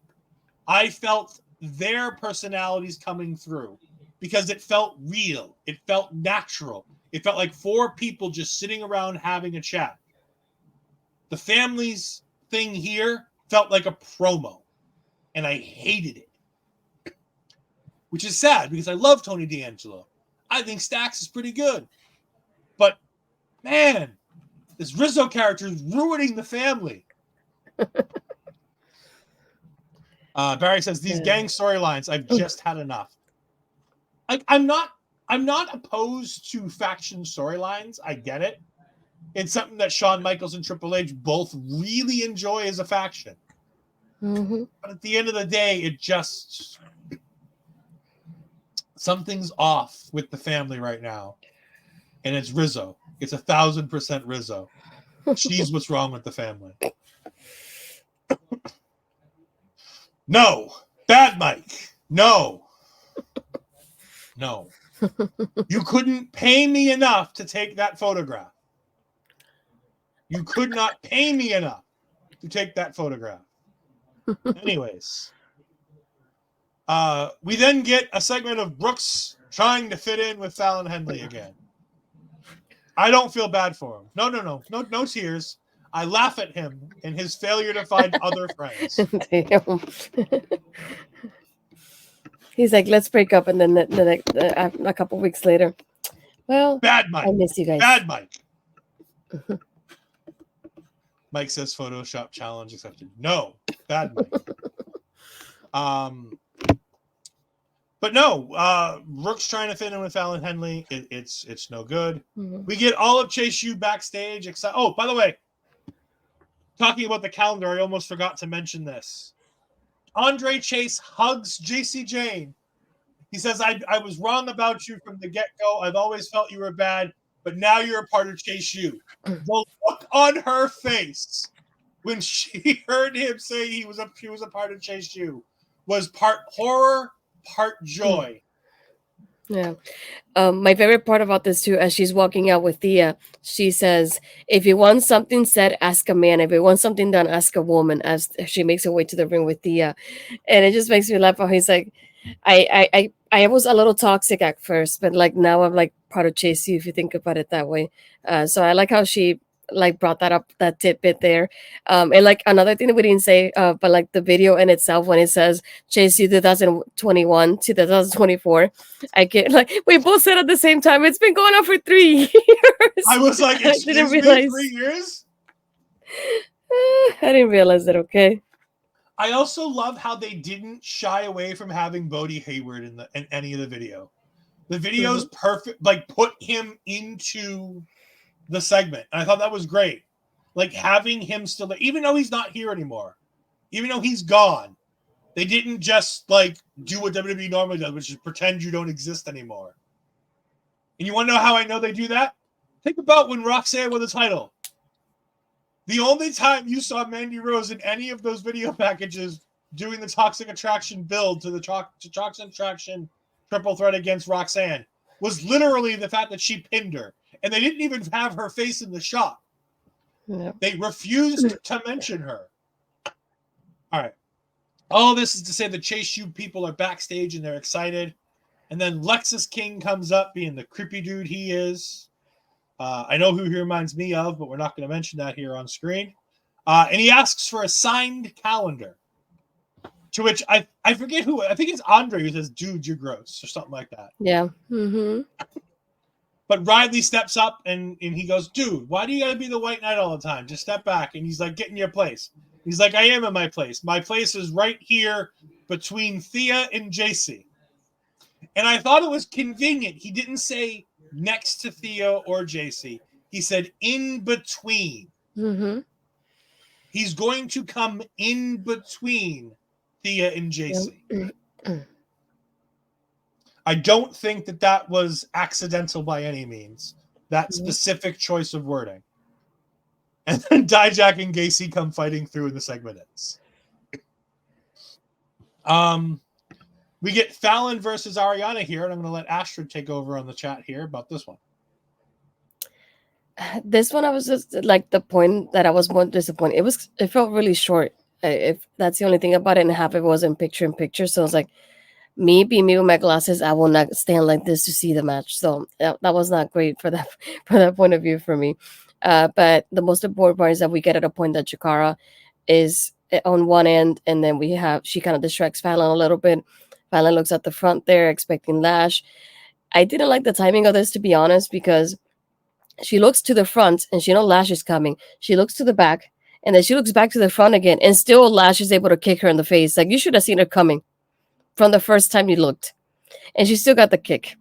I felt their personalities coming through because it felt real. It felt natural. It felt like four people just sitting around having a chat. The family's thing here felt like a promo, and I hated it. Which is sad because I love Tony D'Angelo. I think Stax is pretty good. But, man, this Rizzo character is ruining the family. Barry says, these gang storylines, I've just had enough. I'm not opposed to faction storylines. I get it. It's something that Shawn Michaels and Triple H both really enjoy as a faction. Mm-hmm. But at the end of the day, it just... something's off with the family right now. And it's Rizzo. It's 1,000% Rizzo. She's what's wrong with the family. No. Bad Mike. No. You couldn't pay me enough to take that photograph. You could not pay me enough to take that photograph. Anyways. We then get a segment of Brooks trying to fit in with Fallon Henley again. I don't feel bad for him. No tears. I laugh at him and his failure to find other friends. Damn. He's like, let's break up, and then a couple weeks later, well, Bad Mike. I miss you guys. Bad Mike. Mike says Photoshop challenge accepted. No, Bad Mike. But no, Rook's trying to fit in with Fallon Henley. It's no good. Mm-hmm. We get all of Chase U backstage. Oh, by the way, talking about the calendar, I almost forgot to mention this. Andre Chase hugs JC Jane. He says, I was wrong about you from the get-go. I've always felt you were bad, but now you're a part of Chase U. The look on her face when she heard him say she was a part of Chase U was part horror, part joy. Yeah. My favorite part about this too, as she's walking out with Thea, she says, if you want something said, ask a man. If you want something done, ask a woman, as she makes her way to the ring with Thea. And it just makes me laugh how he's like, I was a little toxic at first, but like now I'm like part of JC if you think about it that way. So I like how she like brought that up, that tidbit there. And like another thing that we didn't say, but like the video in itself when it says JC 2021 to 2024, I get like we both said at the same time. It's been going on for 3 years. I was like, I didn't excuse me, realize. 3 years? I didn't realize that. Okay. I also love how they didn't shy away from having Bodie Hayward in any of the video. The video's perfect, like put him into the segment. And I thought that was great. Like having him still there, even though he's not here anymore, even though he's gone, they didn't just like do what WWE normally does, which is pretend you don't exist anymore. And you want to know how I know they do that? Think about when Roxanne won the title. The only time you saw Mandy Rose in any of those video packages doing the Toxic Attraction build to the Toxic Attraction triple threat against Roxanne was literally the fact that she pinned her. And they didn't even have her face in the shot. Yep. They refused to mention her. All right. All this is to say the Chase U people are backstage and they're excited. And then Lexis King comes up being the creepy dude he is. I know who he reminds me of, but we're not going to mention that here on screen. And he asks for a signed calendar. To which I forget who, I think it's Andre who says, dude, you're gross, or something like that. Yeah. Mm-hmm. But Riley steps up and he goes, dude, why do you got to be the white knight all the time? Just step back. And he's like, get in your place. He's like, I am in my place. My place is right here between Thea and JC. And I thought it was convenient. He didn't say next to Thea or JC. He said in between. Mm-hmm. He's going to come in between Thea and JC. Yep. I don't think that was accidental by any means. That specific choice of wording. And then Dijak and Gacy come fighting through and the segment ends. We get Fallon versus Ariana here, and I'm going to let Astrid take over on the chat here about this one. This one, I was just like the point that I was more disappointed. It felt really short. If that's the only thing about it, and half of it was in picture. So I was like, me with my glasses, I will not stand like this to see the match. So that was not great for that point of view for me. But the most important part is that we get at a point that Chikara is on one end, and then she kind of distracts Fallon a little bit. Fallon looks at the front there, expecting Lash. I didn't like the timing of this, to be honest, because she looks to the front and she knows Lash is coming. She looks to the back, and then she looks back to the front again, and still Lash is able to kick her in the face. Like, you should have seen her coming from the first time you looked. And she still got the kick.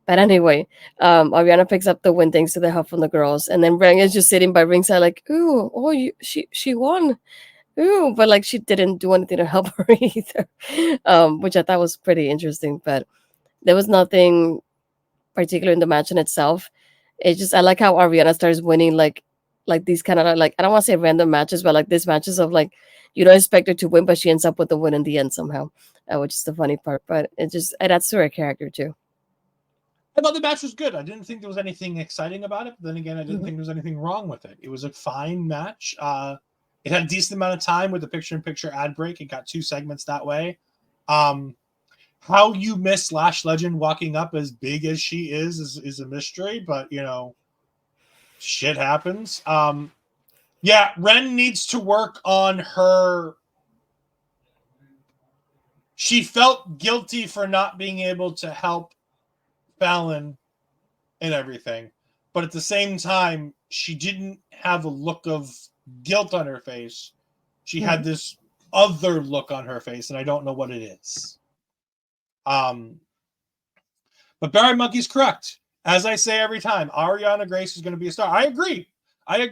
But anyway, Ariana picks up the win thanks to the help from the girls. And then Wren is just sitting by ringside like, ooh, she won. Ooh, but like she didn't do anything to help her either. Which I thought was pretty interesting. But there was nothing particular in the match in itself. It's just, I like how Ariana starts winning like these kind of like, I don't want to say random matches, but like these matches of like, you don't expect her to win, but she ends up with the win in the end somehow, which is the funny part. But it adds to her character too. I thought the match was good. I didn't think there was anything exciting about it. But then again, I didn't think there was anything wrong with it. It was a fine match. It had a decent amount of time with the picture-in-picture ad break. It got 2 segments that way. How you miss Lash Legend walking up as big as she is a mystery, but you know, shit happens. Yeah, Wren needs to work on her. She felt guilty for not being able to help Fallon and everything, but at the same time, she didn't have a look of guilt on her face. She had this other look on her face, and I don't know what it is. But Barry Monkey's correct. As I say every time, Ariana Grace is going to be a star. I agree. I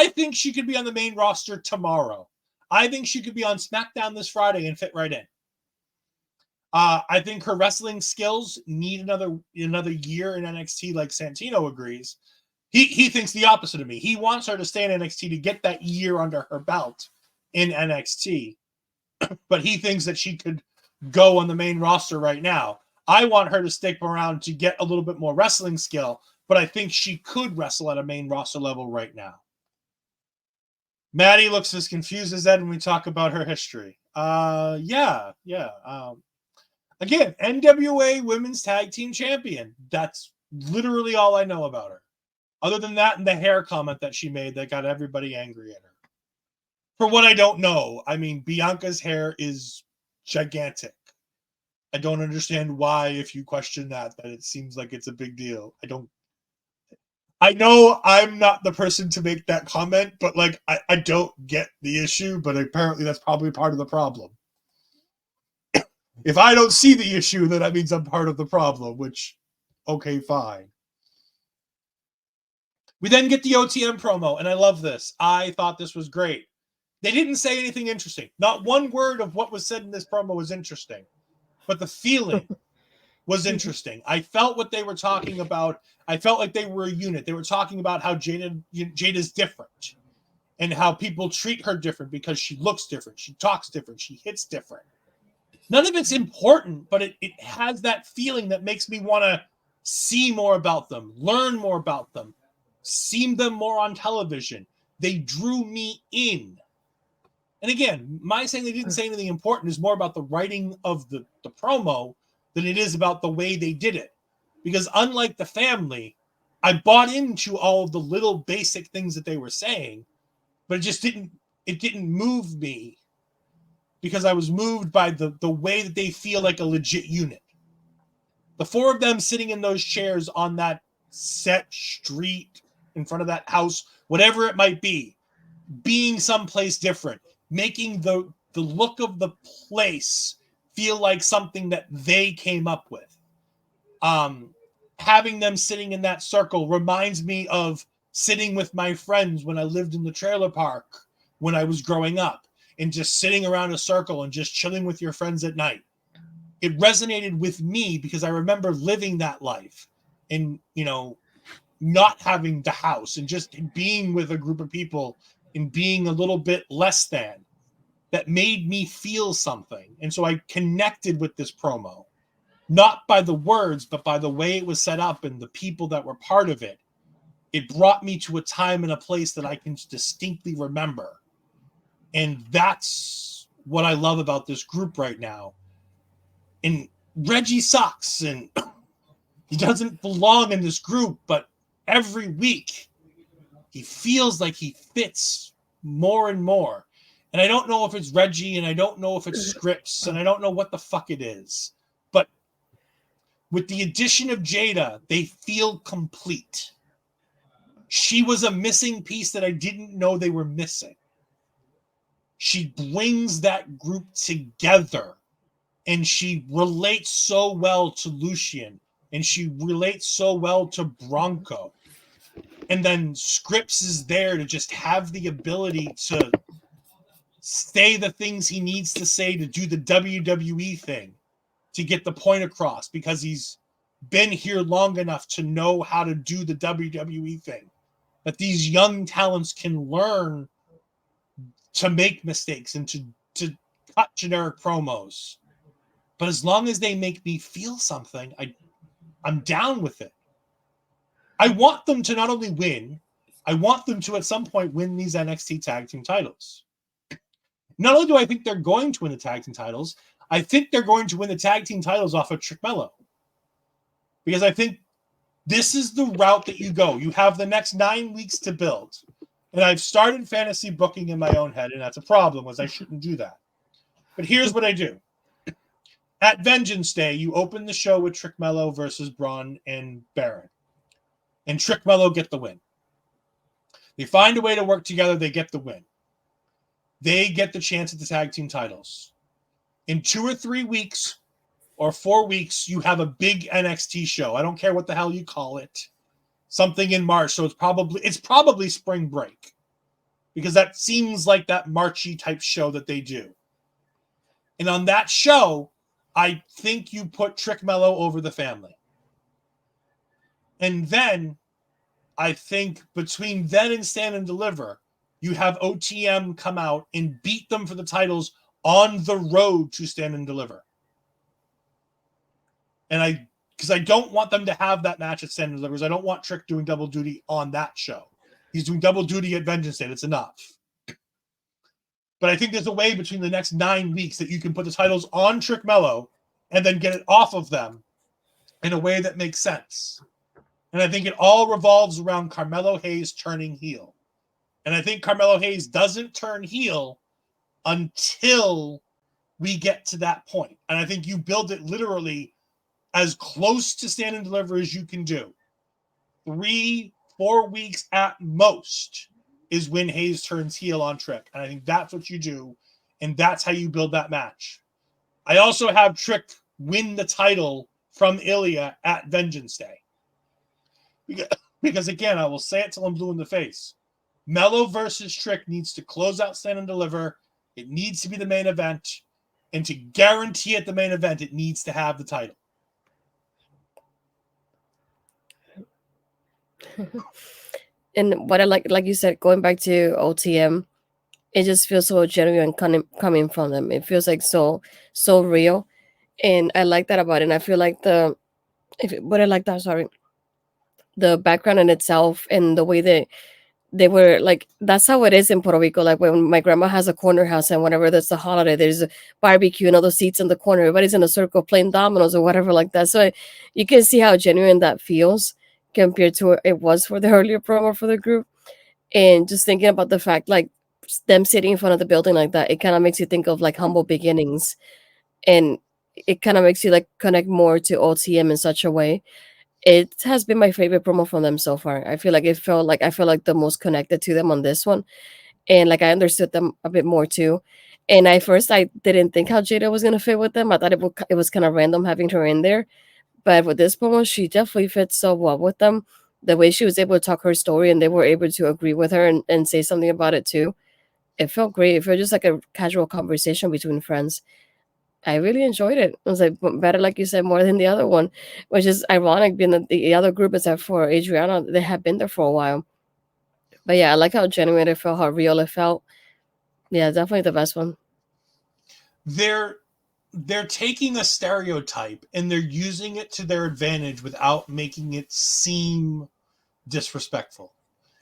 think she could be on the main roster tomorrow. I think she could be on SmackDown this Friday and fit right in. I think her wrestling skills need another year in NXT, like Santino agrees. He thinks the opposite of me. He wants her to stay in NXT to get that year under her belt in NXT. But he thinks that she could go on the main roster right now. I want her to stick around to get a little bit more wrestling skill, but I think she could wrestle at a main roster level right now. Maddie looks as confused as Ed when we talk about her history. Yeah. Again, NWA Women's Tag Team Champion. That's literally all I know about her. Other than that and the hair comment that she made that got everybody angry at her. For what I don't know, I mean, Bianca's hair is gigantic. I don't understand why, if you question that it seems like it's a big deal. I know I'm not the person to make that comment, but like, I don't get the issue, but apparently that's probably part of the problem. If I don't see the issue, then that means I'm part of the problem, which, okay, fine. We then get the OTM promo, and I love this. I thought this was great. They didn't say anything interesting. Not one word of what was said in this promo was interesting, but the feeling was interesting. I felt what they were talking about. I felt like they were a unit. They were talking about how Jada's different and how people treat her different because she looks different, she talks different, she hits different. None of it's important, but it has that feeling that makes me want to see more about them, learn more about them, see them more on television. They drew me in. And again, my saying they didn't say anything important is more about the writing of the promo than it is about the way they did it. Because unlike the family, I bought into all of the little basic things that they were saying, but it didn't move me because I was moved by the way that they feel like a legit unit. The four of them sitting in those chairs on that set street in front of that house, whatever it might be, being someplace different, making the look of the place feel like something that they came up with. Having them sitting in that circle reminds me of sitting with my friends when I lived in the trailer park when I was growing up, and just sitting around a circle and just chilling with your friends at night. It resonated with me because I remember living that life and, not having the house and just being with a group of people and being a little bit less than. That made me feel something. And so I connected with this promo, not by the words, but by the way it was set up and the people that were part of it. It brought me to a time and a place that I can distinctly remember. And that's what I love about this group right now. And Reggie sucks, and he doesn't belong in this group, but every week he feels like he fits more and more. And I don't know if it's Reggie, and I don't know if it's scripts, and I don't know what the fuck it is. But with the addition of Jada, they feel complete. She was a missing piece that I didn't know they were missing. She brings that group together, and she relates so well to Lucien, and she relates so well to Bronco. And then Scripps is there to just have the ability to say the things he needs to say to do the WWE thing, to get the point across, because he's been here long enough to know how to do the WWE thing. That these young talents can learn to make mistakes and to cut generic promos. But as long as they make me feel something, I'm down with it. I want them to not only win, I want them to at some point win these NXT tag team titles. Not only do I think they're going to win the tag team titles, I think they're going to win the tag team titles off of Trickmelo. Because I think this is the route that you go. You have the next 9 weeks to build. And I've started fantasy booking in my own head, and that's a problem, was I shouldn't do that. But here's what I do. At Vengeance Day, you open the show with Trickmelo versus Braun and Baron. And Trickmelo get the win. They find a way to work together, they get the win. They get the chance at the tag team titles. In 2 or 3 weeks or 4 weeks, you have a big NXT show. I don't care what the hell you call it. Something in March, so it's probably spring break. Because that seems like that Marchy type show that they do. And on that show, I think you put Trickmelo over the family. And then I think between then and Stand and Deliver, you have OTM come out and beat them for the titles on the road to Stand and Deliver. And because I don't want them to have that match at Stand and Deliver. I don't want Trick doing double duty on that show. He's doing double duty at Vengeance Day. That's enough. But I think there's a way between the next 9 weeks that you can put the titles on Trickmelo and then get it off of them in a way that makes sense. And I think it all revolves around Carmelo Hayes turning heel. And I think Carmelo Hayes doesn't turn heel until we get to that point. And I think you build it literally as close to stand and deliver as you can do. 3-4 weeks at most is when Hayes turns heel on Trick. And I think that's what you do. And that's how you build that match. I also have Trick win the title from Ilya at Vengeance Day. Because again, I will say it till I'm blue in the face. Melo versus Trick needs to close out Stand and Deliver. It needs to be the main event. And to guarantee at the main event, it needs to have the title. And what I like you said, going back to OTM, it just feels so genuine coming from them. It feels like so real. And I like that about it. And I feel like the background in itself and the way they were like, that's how it is in Puerto Rico. Like when my grandma has a corner house and whenever there's a holiday, there's a barbecue and all the seats in the corner, everybody's in a circle playing dominoes or whatever like that. So you can see how genuine that feels compared to what it was for the earlier promo for the group. And just thinking about the fact, like them sitting in front of the building like that, it kind of makes you think of like humble beginnings. And it kind of makes you like connect more to OTM in such a way. It has been my favorite promo from them so far. I feel like I feel like the most connected to them on this one. And like I understood them a bit more too. And I didn't think how Jada was gonna fit with them. I thought it was kind of random having her in there. But with this promo, she definitely fits so well with them. The way she was able to talk her story and they were able to agree with her and say something about it too. It felt great. It felt just like a casual conversation between friends. I really enjoyed it. It was like better, like you said, more than the other one, which is ironic being that the other group, except for Adriana, they have been there for a while. But yeah, I like how genuine it felt, how real it felt. Yeah, definitely the best one. They're taking a stereotype and they're using it to their advantage without making it seem disrespectful.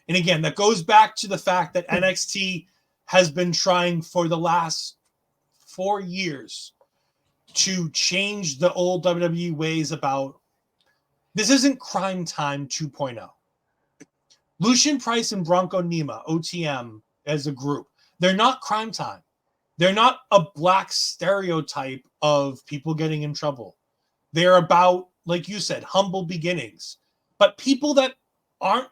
And again, that goes back to the fact that NXT has been trying for the last 4 years to change the old WWE ways about this isn't Crime Time 2.0. Lucian Price and Bronco Nima, OTM as a group, they're not Crime Time. They're not a black stereotype of people getting in trouble. They're about, like you said, humble beginnings. But people that aren't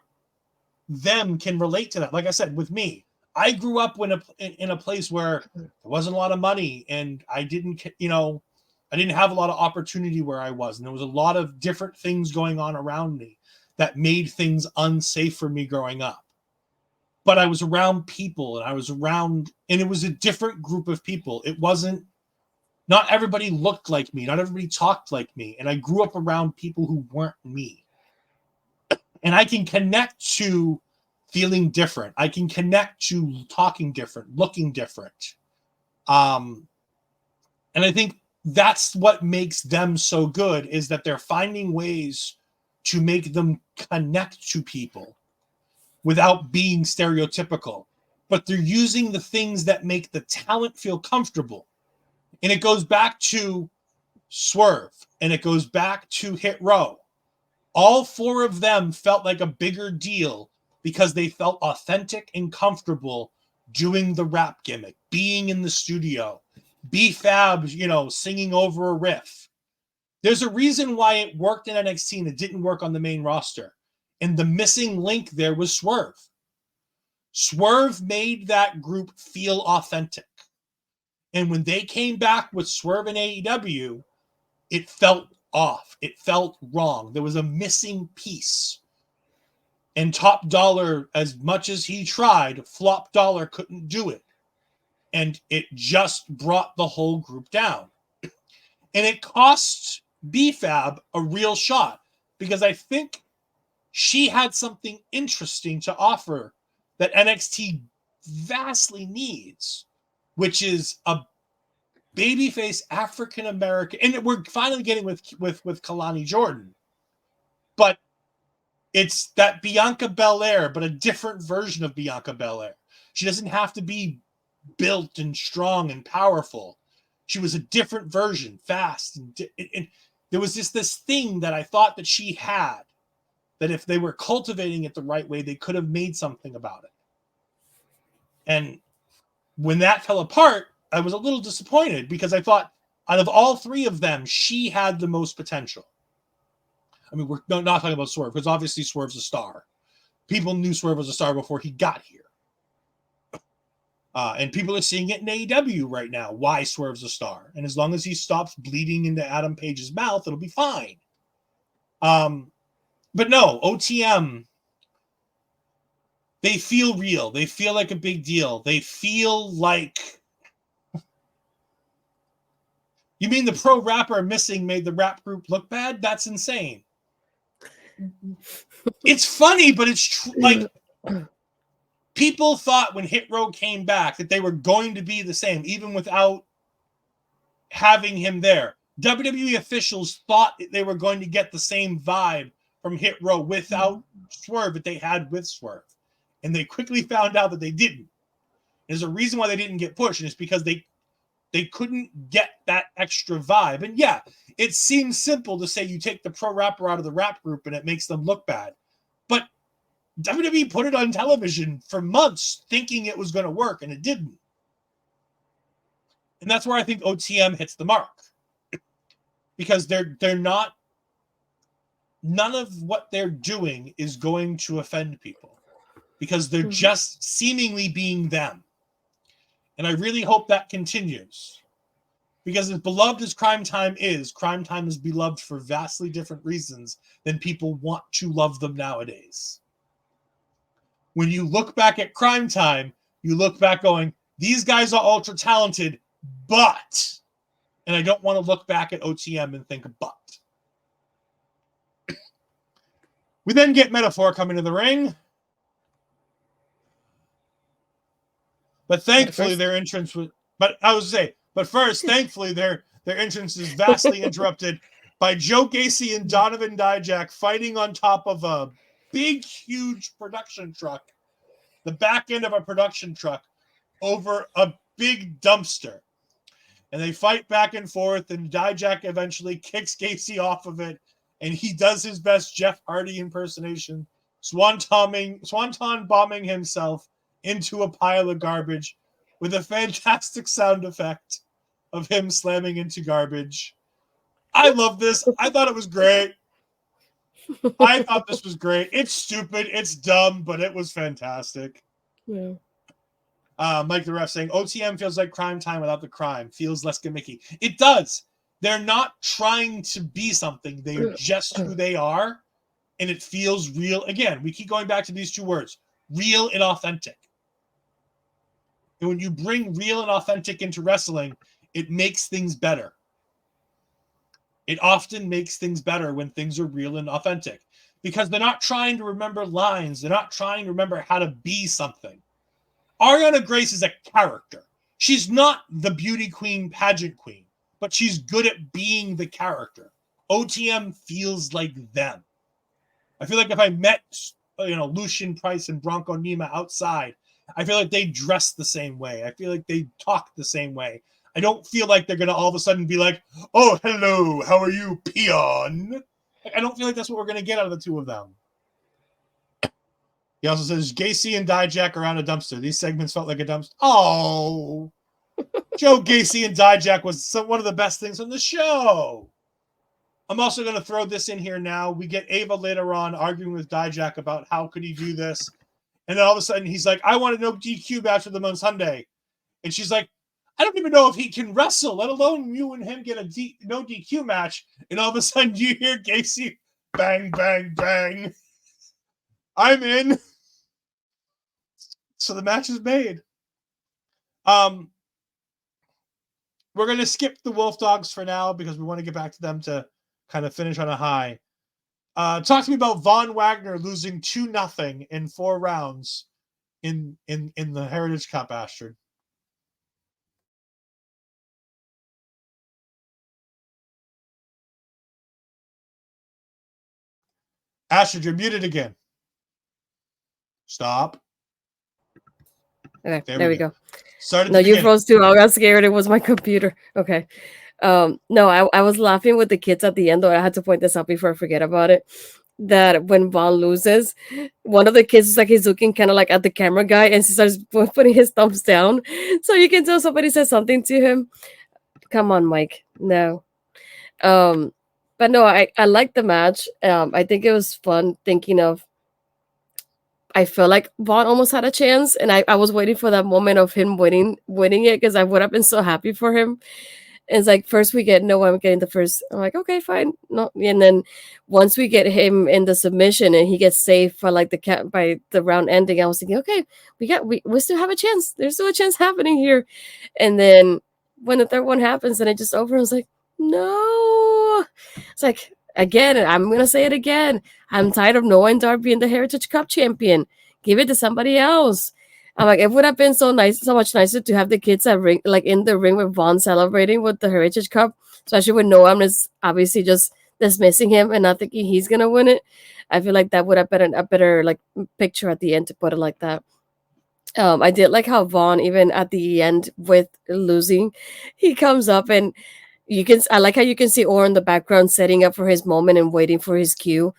them can relate to that. Like I said, with me, I grew up in a place where there wasn't a lot of money and I didn't have a lot of opportunity where I was. And there was a lot of different things going on around me that made things unsafe for me growing up. But I was around people and it was a different group of people. It wasn't, not everybody looked like me. Not everybody talked like me. And I grew up around people who weren't me. And I can connect to feeling different. I can connect to talking different, looking different. And I think that's what makes them so good, is that they're finding ways to make them connect to people without being stereotypical. But they're using the things that make the talent feel comfortable. And it goes back to Swerve, and it goes back to Hit Row. All 4 of them felt like a bigger deal because they felt authentic and comfortable doing the rap gimmick, being in the studio, B-Fab, singing over a riff. There's a reason why it worked in NXT and it didn't work on the main roster. And the missing link there was Swerve. Swerve made that group feel authentic. And when they came back with Swerve and AEW, it felt off. It felt wrong. There was a missing piece. And Top Dollar, as much as he tried, Flop Dollar couldn't do it. And it just brought the whole group down. And it cost B-Fab a real shot, because I think she had something interesting to offer that NXT vastly needs, which is a babyface African American, and we're finally getting with Kalani Jordan, but it's that Bianca Belair, but a different version of Bianca Belair. She doesn't have to be built and strong and powerful. She was a different version, fast. And there was this thing that I thought that she had, that if they were cultivating it the right way, they could have made something about it. And when that fell apart, I was a little disappointed because I thought out of all three of them, she had the most potential. I mean, we're not talking about Swerve because obviously Swerve's a star. People knew Swerve was a star before he got here. And people are seeing it in AEW right now, why Swerve's a star. And as long as he stops bleeding into Adam Page's mouth, it'll be fine. But no, OTM, they feel real. They feel like a big deal. They feel like... You mean the pro rapper missing made the rap group look bad? That's insane. It's funny, but it's true. Like, people thought when Hit Row came back that they were going to be the same, even without having him there. WWE officials thought they were going to get the same vibe from Hit Row without Swerve that they had with Swerve. And they quickly found out that they didn't. There's a reason why they didn't get pushed, and it's because they couldn't get that extra vibe. And yeah, it seems simple to say you take the pro rapper out of the rap group and it makes them look bad. But WWE put it on television for months thinking it was going to work, and it didn't. And that's where I think OTM hits the mark. Because they're not... None of what they're doing is going to offend people. Because they're just seemingly being them. And I really hope that continues. Because as beloved as Crime Time is beloved for vastly different reasons than people want to love them nowadays. When you look back at Crime Time, you look back going, these guys are ultra talented, but... And I don't want to look back at OTM and think, but. We then get Metaphor coming to the ring. But thankfully their entrance was... But I was saying, but first, thankfully their entrance is vastly interrupted by Joe Gacy and Donovan Dijak fighting on top of a big, huge production truck, the back end of a production truck, over a big dumpster. And they fight back and forth, and Dijak eventually kicks Gacy off of it, and he does his best Jeff Hardy impersonation, swanton bombing himself into a pile of garbage with a fantastic sound effect of him slamming into garbage. I love this. I thought it was great. I thought this was great. It's stupid. It's dumb, but it was fantastic. Yeah. Mike the Ref saying, OTM feels like Crime Time without the crime. Feels less gimmicky. It does. They're not trying to be something. They're just who they are, and it feels real. Again, we keep going back to these two words, real and authentic. And when you bring real and authentic into wrestling, it makes things better. It often makes things better when things are real and authentic, because they're not trying to remember lines. They're not trying to remember how to be something. Ariana Grace is a character. She's not the beauty queen, pageant queen, but she's good at being the character. OTM feels like them. I feel like if I met, Lucian Price and Bronco Nima outside, I feel like they dress the same way. I feel like they talk the same way. I don't feel like they're going to all of a sudden be like, oh, hello, how are you, peon? I don't feel like that's what we're going to get out of the two of them. He also says, Gacy and Dijak around a dumpster. These segments felt like a dumpster. Oh, Joe Gacy and Dijak was one of the best things on the show. I'm also going to throw this in here now. We get Ava later on arguing with Dijak about how could he do this. And then all of a sudden he's like, I want a no DQ match with him on Sunday. And she's like, I don't even know if he can wrestle, let alone you and him get a no DQ match. And all of a sudden you hear Gacy, bang, bang, bang. I'm in. So the match is made. We're going to skip the Wolf Dogs for now because we want to get back to them to kind of finish on a high. Talk to me about Von Wagner losing 2-0 in 4 rounds in the Heritage Cup, Astrid. Astrid, you're muted again. Stop. Okay, There there we we go. go. Start at No, the you beginning. froze too. I got scared. It was my computer. Okay. No, I was laughing with the kids at the end, though. I had to point this out before I forget about it. That when Vaughn loses, one of the kids is like he's looking kind of like at the camera guy, and he starts putting his thumbs down, so you can tell somebody said something to him. Come on, Mike. No. Um, but no, I liked the match. I think it was fun thinking of. I feel like Vaughn almost had a chance, and I was waiting for that moment of him winning it because I would have been so happy for him. And it's like first we get Noam getting the first. I'm like, okay, fine, no. And then once we get him in the submission and he gets saved for like the cat by the round ending, I was thinking, okay, we still have a chance. There's still a chance happening here. And then when the third one happens and it just over, I was like, no. It's like again, I'm gonna say it again. I'm tired of Noam Dar being the Heritage Cup champion. Give it to somebody else. I'm like, it would have been so nice, so much nicer to have the kids at ring, like in the ring with Vaughn celebrating with the Heritage Cup, especially when Noam is obviously just dismissing him and not thinking he's gonna win it. I feel like that would have been a better like picture at the end to put it like that. I did like how Vaughn, even at the end with losing, he comes up and I like how you can see Orr in the background setting up for his moment and waiting for his cue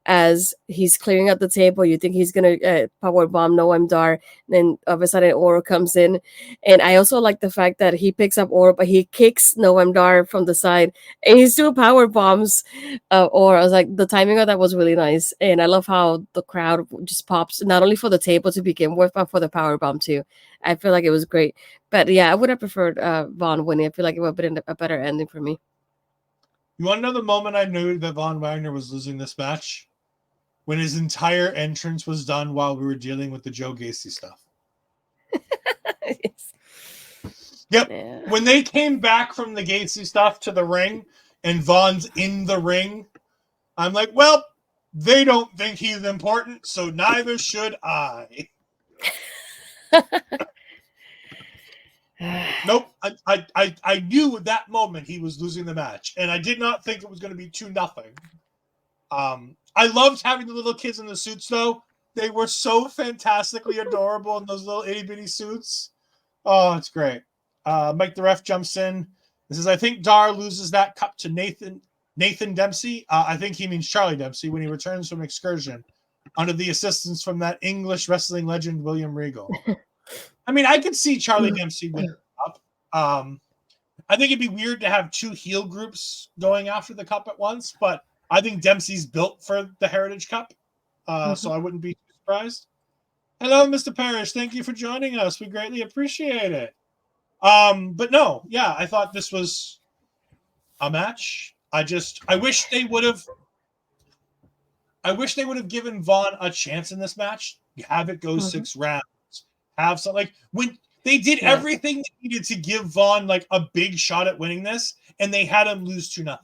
as he's clearing out the table. You think he's gonna power bomb Noam Dar, then all of a sudden Oro comes in, and I also like the fact that he picks up Oro, but he kicks Noam Dar from the side, and he still power bombs Oro. I was like, the timing of that was really nice, and I love how the crowd just pops not only for the table to begin with, but for the power bomb too. I feel like it was great, but yeah, I would have preferred Vaughn winning. I feel like it would have been a better ending for me. You want to know the moment I knew that Von Wagner was losing this match? When his entire entrance was done while we were dealing with the Joe Gacy stuff. Yes. Yep. Yeah. When they came back from the Gacy stuff to the ring and Vaughn's in the ring, I'm like, well, they don't think he's important, so neither should I. Nope. I knew at that moment he was losing the match, and I did not think it was going to be 2-0. I loved having the little kids in the suits, though. They were so fantastically adorable in those little itty-bitty suits. Oh, it's great. Mike the Ref jumps in. This is, I think Dar loses that cup to Nathan Dempsey. I think he means Charlie Dempsey when he returns from excursion under the assistance from that English wrestling legend, William Regal. I mean, I could see Charlie Dempsey winning the cup. I think it'd be weird to have two heel groups going after the cup at once, but I think Dempsey's built for the Heritage Cup, so I wouldn't be too surprised. Hello, Mr. Parrish. Thank you for joining us. We greatly appreciate it. But no, yeah, I thought this was a match. I wish they would have given Vaughn a chance in this match. Have it go 6 rounds. Have some like when they did everything they needed to give Vaughn like a big shot at winning this, and they had him lose 2-0.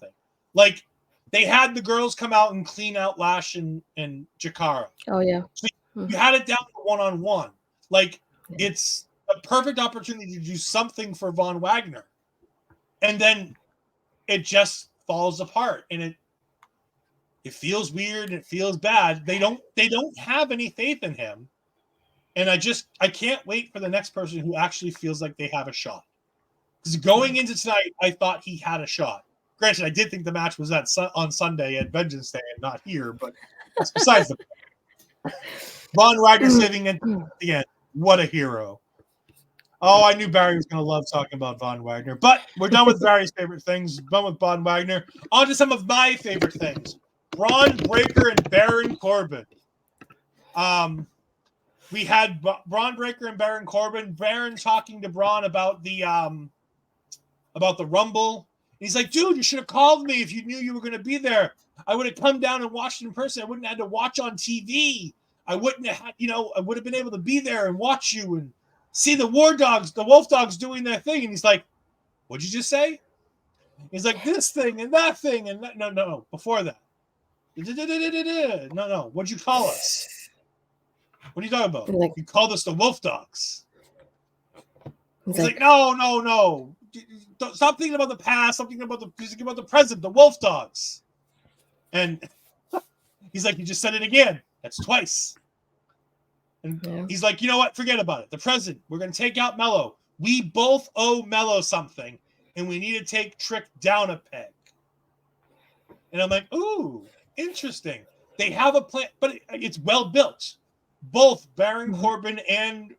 Like they had the girls come out and clean out Lash and Jakara. Oh yeah. So you had it down to 1-on-1. Like it's a perfect opportunity to do something for Von Wagner, and then it just falls apart, and it feels weird. And it feels bad. They don't have any faith in him. And I can't wait for the next person who actually feels like they have a shot. Because going into tonight, I thought he had a shot. Granted, I did think the match was on Sunday at Vengeance Day and not here, but that's besides the point. Von Wagner saving it again. What a hero. Oh, I knew Barry was going to love talking about Von Wagner. But we're done with Barry's favorite things. Done with Von Wagner. On to some of my favorite things. Braun Breaker and Baron Corbin. We had Braun Breaker and Baron Corbin. Baron talking to Braun about the Rumble. He's like, dude, you should have called me if you knew you were going to be there. I would have come down and watched it in person. I wouldn't have had to watch on TV. I wouldn't have had, I would have been able to be there and watch you and see the Wolf Dogs doing their thing. And he's like, what'd you just say? He's like, this thing and that thing. And that. No, before that. No. What'd you call us? What are you talking about? Like, you called us the Wolf Dogs. He's like, no. Stop thinking about the past. Stop thinking about the present, the Wolf Dogs. And he's like, you just said it again. That's twice. And he's like, you know what? Forget about it. The president, we're going to take out Melo. We both owe Melo something, and we need to take Trick down a peg. And I'm like, ooh, interesting. They have a plan, but it's well built. Both Baron Corbin and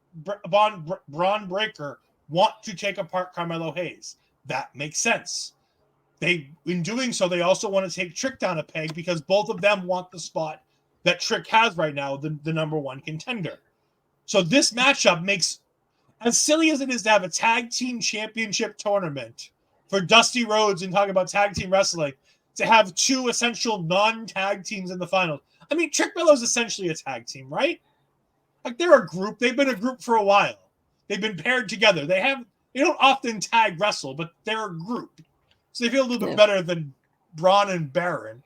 Braun Breaker want to take apart Carmelo Hayes. That makes sense. In doing so, they also want to take Trick down a peg because both of them want the spot that Trick has right now, the number one contender. So this matchup makes, as silly as it is to have a tag team championship tournament for Dusty Rhodes and talking about tag team wrestling, to have two essential non-tag teams in the finals. I mean, Trickmelo is essentially a tag team, right? Like, they're a group. They've been a group for a while. They've been paired together. They don't often tag wrestle, but they're a group. So they feel a little bit better than Braun and Baron.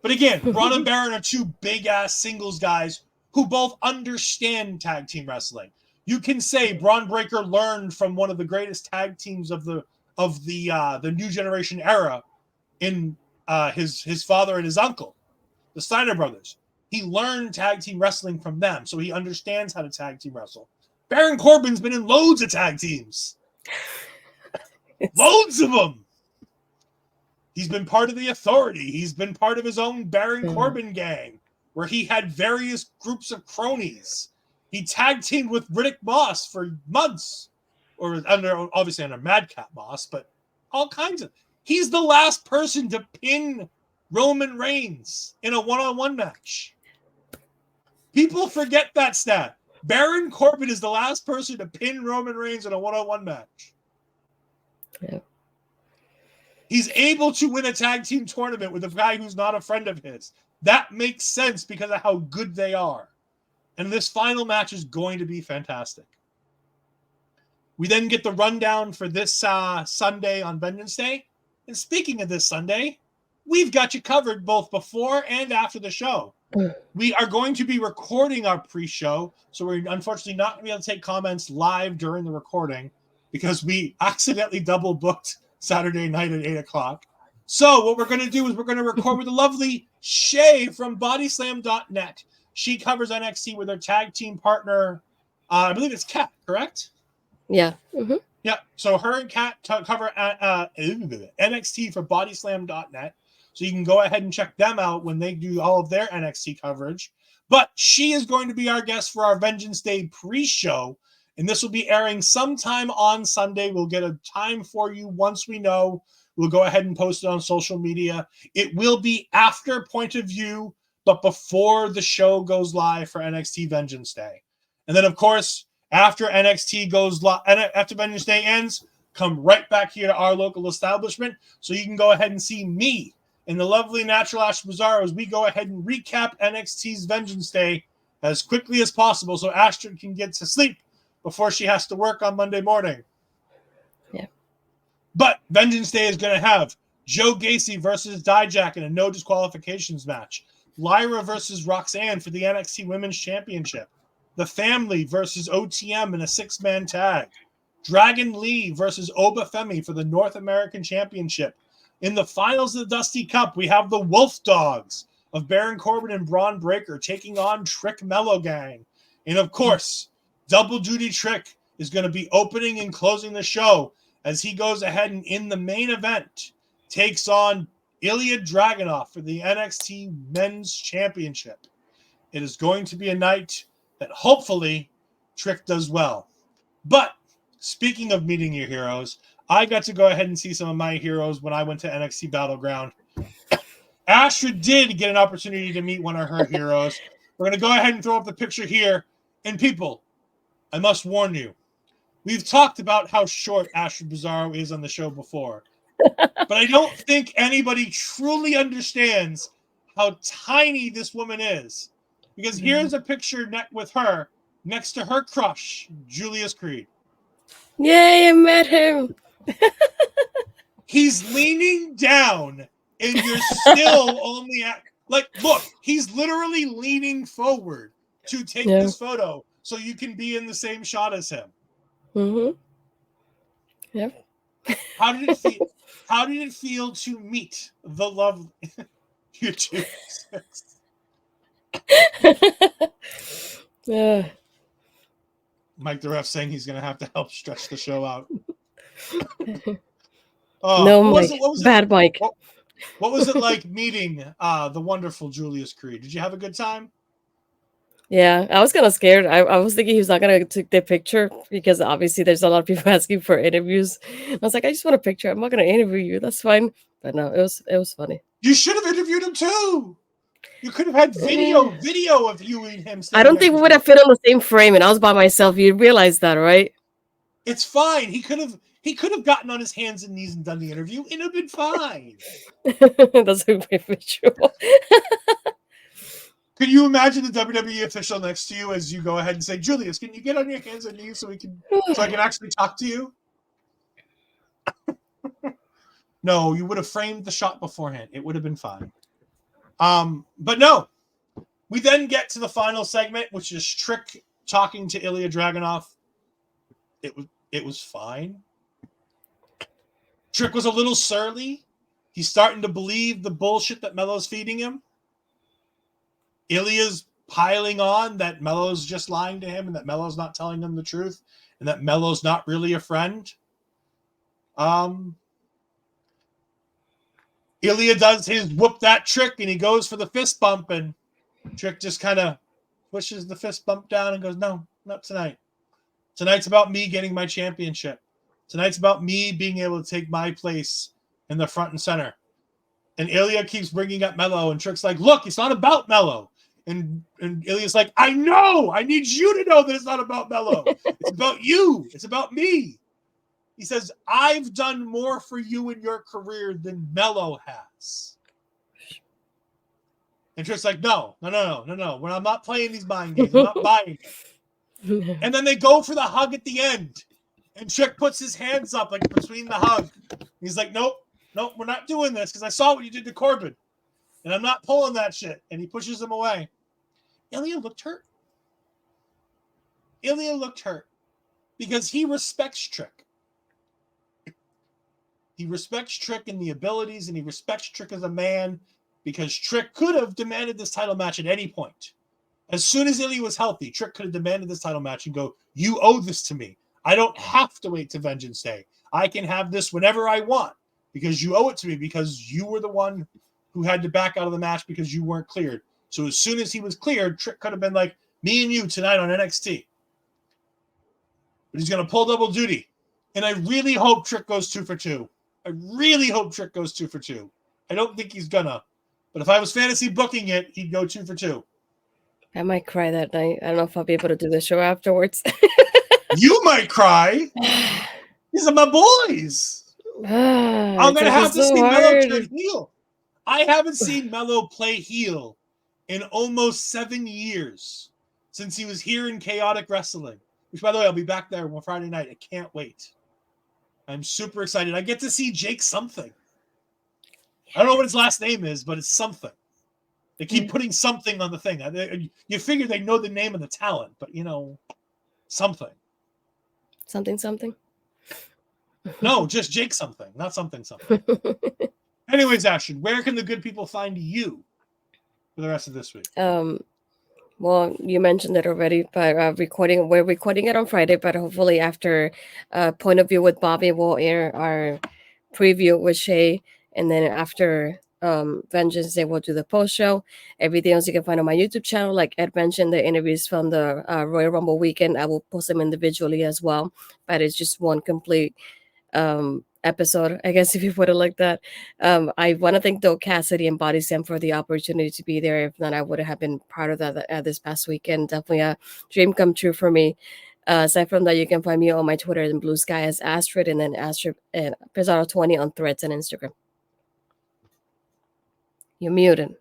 But again, Braun and Baron are two big-ass singles guys who both understand tag team wrestling. You can say Braun Breaker learned from one of the greatest tag teams of the new generation era in his father and his uncle, the Steiner brothers. He learned tag team wrestling from them, so he understands how to tag team wrestle. Baron Corbin's been in loads of tag teams. Loads of them. He's been part of the Authority. He's been part of his own Baron Corbin gang, where he had various groups of cronies. He tag teamed with Riddick Moss for months, or obviously under Madcap Moss, but all kinds of. He's the last person to pin Roman Reigns in a one-on-one match. People forget that stat. Baron Corbin is the last person to pin Roman Reigns in a one-on-one match. Yeah. He's able to win a tag team tournament with a guy who's not a friend of his. That makes sense because of how good they are. And this final match is going to be fantastic. We then get the rundown for this Sunday on Vengeance Day. And speaking of this Sunday, we've got you covered both before and after the show. We are going to be recording our pre-show, so we're unfortunately not going to be able to take comments live during the recording because we accidentally double booked Saturday night at 8 o'clock. So what we're going to do is we're going to record with the lovely Shay from bodyslam.net. She covers NXT with her tag team partner, I believe it's Kat, correct? Yeah. Mm-hmm. Yeah, so her and Kat cover NXT for bodyslam.net. So you can go ahead and check them out when they do all of their NXT coverage. But she is going to be our guest for our Vengeance Day pre-show. And this will be airing sometime on Sunday. We'll get a time for you once we know. We'll go ahead and post it on social media. It will be after Point of View, but before the show goes live for NXT Vengeance Day. And then, of course, after NXT goes live, after Vengeance Day ends, come right back here to our local establishment so you can go ahead and see me and the lovely Natural Astrid Pizarro as we go ahead and recap NXT's Vengeance Day as quickly as possible so Astrid can get to sleep before she has to work on Monday morning. Yeah. But Vengeance Day is going to have Joe Gacy versus Dijak in a no disqualifications match. Lyra versus Roxanne for the NXT Women's Championship. The Family versus OTM in a 6-man tag. Dragon Lee versus Oba Femi for the North American Championship. In the finals of the Dusty Cup, we have the Wolf Dogs of Baron Corbin and Braun Breaker taking on Trickmelo Gang. And of course, Double Duty Trick is going to be opening and closing the show as he goes ahead and in the main event takes on Ilya Dragunov for the NXT Men's Championship. It is going to be a night that hopefully Trick does well. But speaking of meeting your heroes, I got to go ahead and see some of my heroes when I went to NXT Battleground. Astrid did get an opportunity to meet one of her heroes. We're going to go ahead and throw up the picture here. And people, I must warn you, we've talked about how short Astrid Pizarro is on the show before. But I don't think anybody truly understands how tiny this woman is. Because here's a picture with her next to her crush, Julius Creed. Yay, I met him. He's leaning down, and you're still only at, like, look, he's literally leaning forward to take this photo so you can be in the same shot as him. Mm-hmm. Yep. How did it feel? How did it feel to meet the love? YouTube. Yeah. Mike the ref saying he's going to have to help stretch the show out. Oh, No, what was Mike. it? What was it? Bad Mike. What was it like meeting the wonderful Julius Creed? Did you have a good time? Yeah, I was kind of scared. I was thinking he was not going to take the picture because obviously there's a lot of people asking for interviews. I was like, I just want a picture. I'm not going to interview you. That's fine. But no, it was funny. You should have interviewed him too. You could have had video of you and him. I don't think we would have fit on the same frame, and I was by myself. You realize that, right? It's fine. He could have gotten on his hands and knees and done the interview, and it would have been fine. That's a great visual. Can you imagine the WWE official next to you as you go ahead and say, Julius, can you get on your hands and knees so I can actually talk to you? No, you would have framed the shot beforehand. It would have been fine. But no. We then get to the final segment, which is Trick talking to Ilya Dragunov. It was fine. Trick was a little surly. He's starting to believe the bullshit that Melo's feeding him. Ilya's piling on that Melo's just lying to him and that Melo's not telling him the truth and that Melo's not really a friend. Ilya does his whoop that Trick and he goes for the fist bump and Trick just kind of pushes the fist bump down and goes, no, not tonight. Tonight's about me getting my championship. Tonight's about me being able to take my place in the front and center. And Ilya keeps bringing up Melo, and Trick's like, look, it's not about Melo. And Ilya's like, I know. I need you to know that it's not about Melo. It's about you. It's about me. He says, I've done more for you in your career than Melo has. And Trick's like, no. When I'm not playing these mind games, I'm not buying it. And then they go for the hug at the end. And Trick puts his hands up like between the hug. He's like, nope, we're not doing this because I saw what you did to Corbin. And I'm not pulling that shit. And he pushes him away. Ilya looked hurt. Because he respects Trick. He respects Trick and the abilities, and he respects Trick as a man because Trick could have demanded this title match at any point. As soon as Ilya was healthy, Trick could have demanded this title match and go, you owe this to me. I don't have to wait to Vengeance Day. I can have this whenever I want because you owe it to me because you were the one who had to back out of the match because you weren't cleared. So as soon as he was cleared, Trick could have been like, me and you tonight on NXT. But he's going to pull double duty. And I really hope Trick goes 2 for 2. I don't think he's gonna. But if I was fantasy booking it, he'd go 2 for 2. I might cry that night. I don't know if I'll be able to do the show afterwards. You might cry. These are my boys. I'm going to have to see Melo turn heel. I haven't seen Melo play heel in almost 7 years since he was here in Chaotic Wrestling, which, by the way, I'll be back there on Friday night. I can't wait. I'm super excited. I get to see Jake something. I don't know what his last name is, but it's something. They keep putting something on the thing. You figure they know the name of the talent, but, something. Something? No, just Jake something, not something. Anyways, Ashton, where can the good people find you for the rest of this week? Well, you mentioned it already, but we're recording it on Friday, but hopefully after Point of View with Bobby, we'll air our preview with Shay, and then after Vengeance Day, we'll do the post show. Everything else you can find on my YouTube channel. Like Ed mentioned, the interviews from the Royal Rumble weekend, I will post them individually as well, but it's just one complete episode, I guess, if you put it like that. I want to thank Doe Cassidy and Body Sam for the opportunity to be there. If not, I would have been part of that this past weekend. Definitely a dream come true for me. Aside from that, you can find me on my Twitter and Blue Sky as Astrid, and then Astrid and Pizarro 20 on Threads and Instagram. You're muted.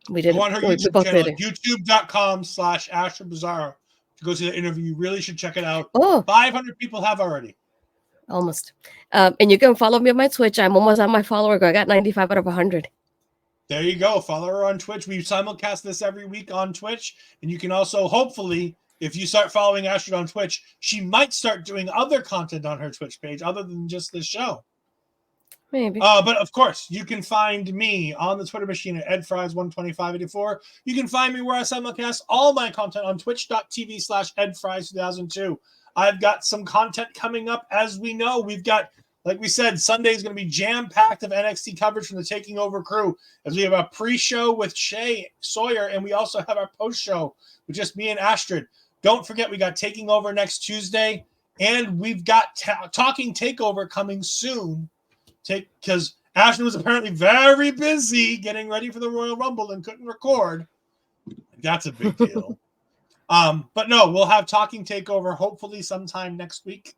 We did. Go on her YouTube channel, youtube.com/Astrid Pizarro to go see the interview. You really should check it out. 500 people have already. Almost. And you can follow me on my Twitch. I'm almost at my follower goal. I got 95 out of 100. There you go. Follow her on Twitch. We simulcast this every week on Twitch. And you can also, hopefully, if you start following Astrid on Twitch, she might start doing other content on her Twitch page other than just this show. Maybe. But of course, you can find me on the Twitter machine at edfries12584. You can find me where I simulcast all my content on twitch.tv/edfries2002. I've got some content coming up. As we know, we've got, like we said, Sunday is going to be jam-packed of NXT coverage from the Taking Over crew, as we have a pre-show with Shay Sawyer, and we also have our post-show with just me and Astrid. Don't forget, we got Taking Over next Tuesday, and we've got Talking Takeover coming soon. Because Ashton was apparently very busy getting ready for the Royal Rumble and couldn't record. That's a big deal. But no, we'll have Talking Takeover hopefully sometime next week.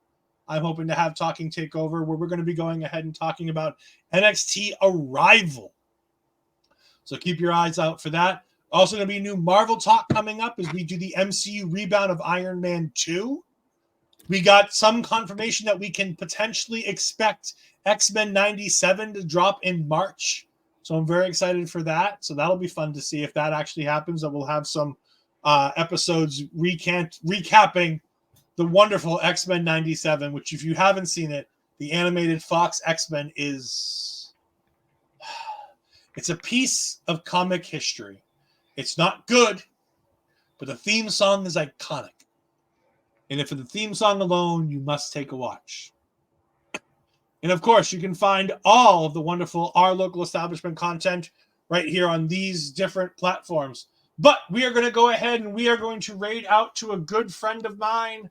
I'm hoping to have Talking Takeover where we're going to be going ahead and talking about NXT Arrival. So keep your eyes out for that. Also going to be new Marvel talk coming up as we do the MCU rebound of Iron Man 2. We got some confirmation that we can potentially expect X-Men 97 to drop in March. So I'm very excited for that. So that'll be fun to see if that actually happens. And we'll have some episodes recapping the wonderful X-Men 97, which if you haven't seen it, the animated Fox X-Men it's a piece of comic history. It's not good, but the theme song is iconic. And if for the theme song alone, you must take a watch. And of course, you can find all of the wonderful Our Local Establishment content right here on these different platforms. But we are going to go ahead and we are going to raid out to a good friend of mine,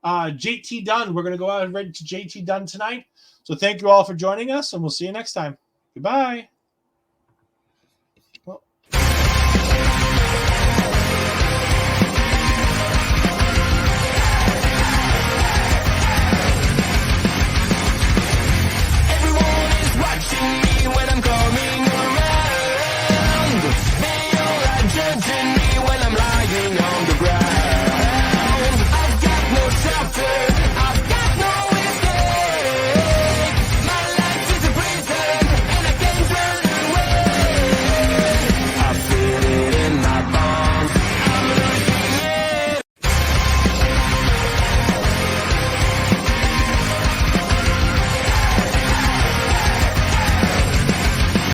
JT Dunn. We're going to go out and raid to JT Dunn tonight. So thank you all for joining us, and we'll see you next time. Goodbye.